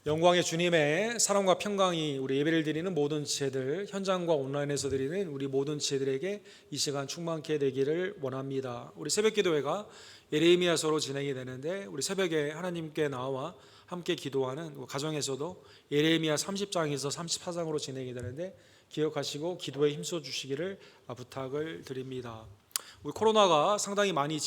영광의 주님의 사랑과 평강이 우리 예배를 드리는 모든 지체들, 현장과 온라인에서 드리는 우리 모든 지체들에게 이 시간 충만케 되기를 원합니다. 우리 새벽기도회가 예레미야서로 진행이 되는데 우리 새벽에 하나님께 나와 함께 기도하는 가정에서도 예레미야 30장에서 34장으로 진행이 되는데 기억하시고 기도에 힘써 주시기를 부탁을 드립니다. 우리 코로나가 상당히 많이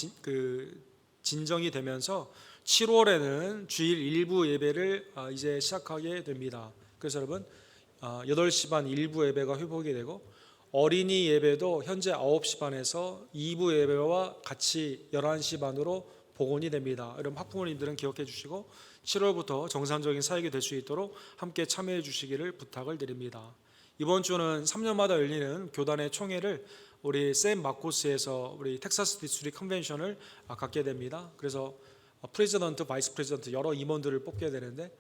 진정이 되면서 7월에는 주일 일부 예배를 이제 시작하게 됩니다. 그래서 여러분 8시 반 일부 예배가 회복이 되고 어린이 예배도 현재 9시 반에서 2부 예배와 같이 11시 반으로 복원이 됩니다. 여러분 학부모님들은 기억해 주시고 7월부터 정상적인 사역이 될 수 있도록 함께 참여해 주시기를 부탁을 드립니다. 이번 주는 3년마다 열리는 교단의 총회를 우리 샌 마코스에서 우리 텍사스 디스트릭 컨벤션을 갖게 됩니다. 그래서 프레지던트, 바이스 프레지던트 여러 임원들을 뽑게 되는데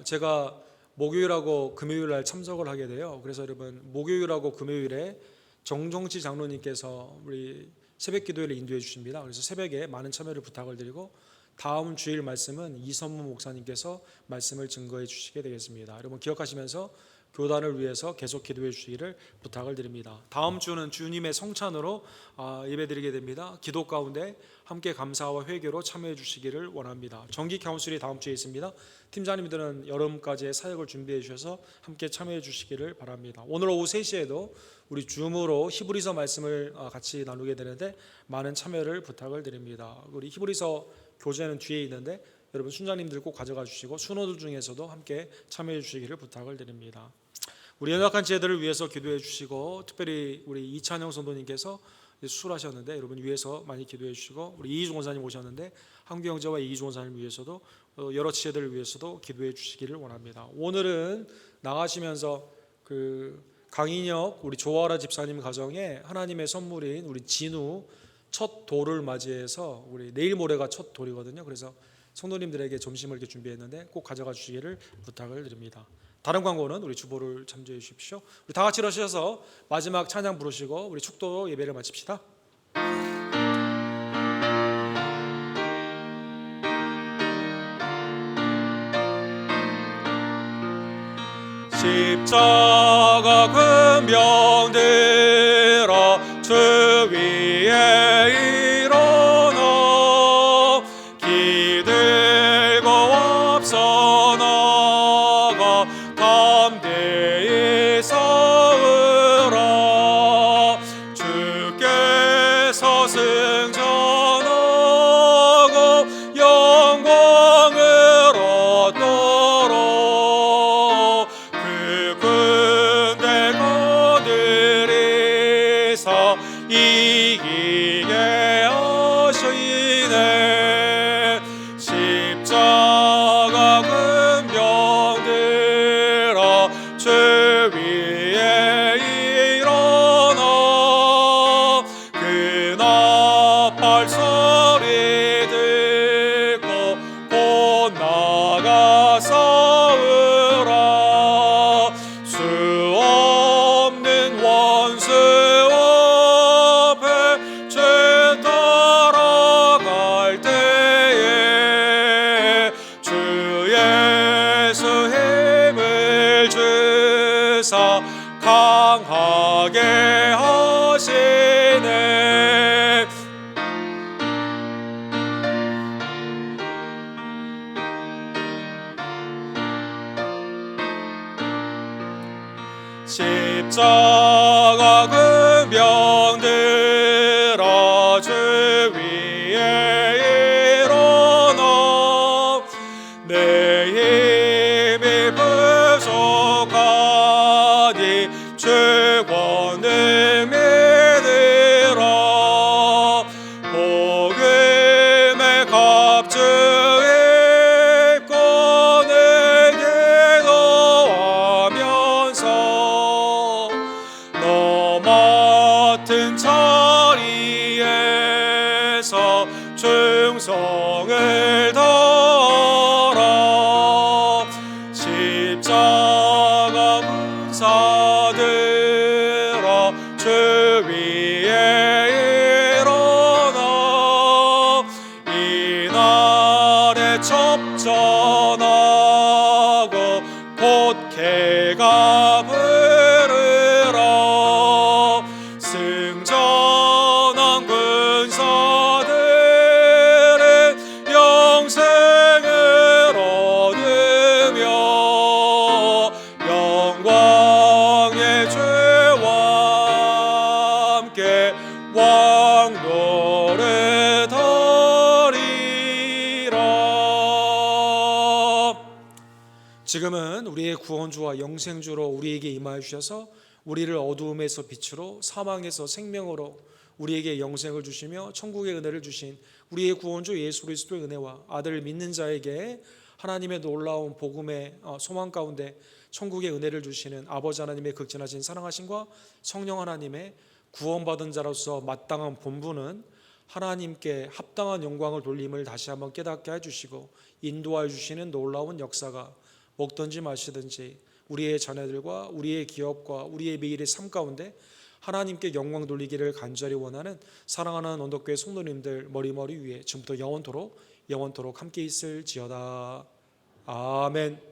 제가 목요일하고 금요일 날 참석을 하게 돼요. 그래서 여러분 목요일하고 금요일에 정종치 장로님께서 우리 새벽 기도회를 인도해 주십니다. 그래서 새벽에 많은 참여를 부탁을 드리고 다음 주일 말씀은 이선무 목사님께서 말씀을 증거해 주시게 되겠습니다. 여러분 기억하시면서 교단을 위해서 계속 기도해 주시기를 부탁을 드립니다. 다음 주는 주님의 성찬으로 예배드리게 됩니다. 기도 가운데 함께 감사와 회개로 참여해 주시기를 원합니다. 정기 카운슬이 다음 주에 있습니다. 팀장님들은 여름까지의 사역을 준비해 주셔서 함께 참여해 주시기를 바랍니다. 오늘 오후 3시에도 우리 줌으로 히브리서 말씀을 같이 나누게 되는데 많은 참여를 부탁을 드립니다. 우리 히브리서 교재는 뒤에 있는데 여러분 순장님들 꼭 가져가 주시고 순호들 중에서도 함께 참여해 주시기를 부탁을 드립니다. 우리 연약한 지혜들을 위해서 기도해 주시고 특별히 우리 이찬영 선도님께서 수술하셨는데 여러분 위해서 많이 기도해 주시고 우리 이희중 원사님 오셨는데 한규 형제와 이희중 원사님 위해서도 여러 지혜들을 위해서도 기도해 주시기를 원합니다. 오늘은 나가시면서 강인혁 우리 조아라 집사님 가정에 하나님의 선물인 우리 진우 첫 돌을 맞이해서 우리 내일 모레가 첫 돌이거든요. 그래서 성도님들에게 점심을 이렇게 준비했는데 꼭 가져가 주시기를 부탁을 드립니다. 다른 광고는 우리 주보를 참조해 주십시오. 우리 다 같이 일어서셔서 마지막 찬양 부르시고 우리 축도 예배를 마칩시다. 십자가 금병 들어 주 위에 일어나 기들고 앞서 나가 담대히 싸우라. 주께서 승천하고 영광을 얻도록 그 군대가 들이사 이기게 하시네. 십자가 금병 들어 주 위에 일어나 그 나팔 소리 듣고 곧 나가 싸우라. 수 없는 원수 앞에 죄 따라갈 때에 주 예수 힘을 주사 강하게 하시네. 십자가 금병 들어 주 위에 일어나 내 힘이 부족하니 주 권능 믿으라. 입고 내게 거하면서 너 맡은 자리에서 충성을 다하라. 십자가 군사들아 주 위에 일어나 이날에 첩전하고 곧 개가 부르라. 승전한 군사들은 영생을 얻으며 영광의 주와 함께 왕노를 하리라. 지금은 우리의 구원주와 영생주로 우리에게 임하여 주셔서 우리를 어두움에서 빛으로 사망에서 생명으로 우리에게 영생을 주시며 천국의 은혜를 주신 우리의 구원주 예수 그리스도의 은혜와 아들을 믿는 자에게 하나님의 놀라운 복음의 소망 가운데 천국의 은혜를 주시는 아버지 하나님의 극진하신 사랑하심과 성령 하나님의 구원받은 자로서 마땅한 본분은 하나님께 합당한 영광을 돌림을 다시 한번 깨닫게 해주시고 인도하여 주시는 놀라운 역사가 먹든지 마시든지 우리의 자녀들과 우리의 기업과 우리의 매일의 삶 가운데 하나님께 영광 돌리기를 간절히 원하는 사랑하는 언덕교회 성도님들 머리머리 위에 지금부터 영원토록 함께 있을지어다. 아멘.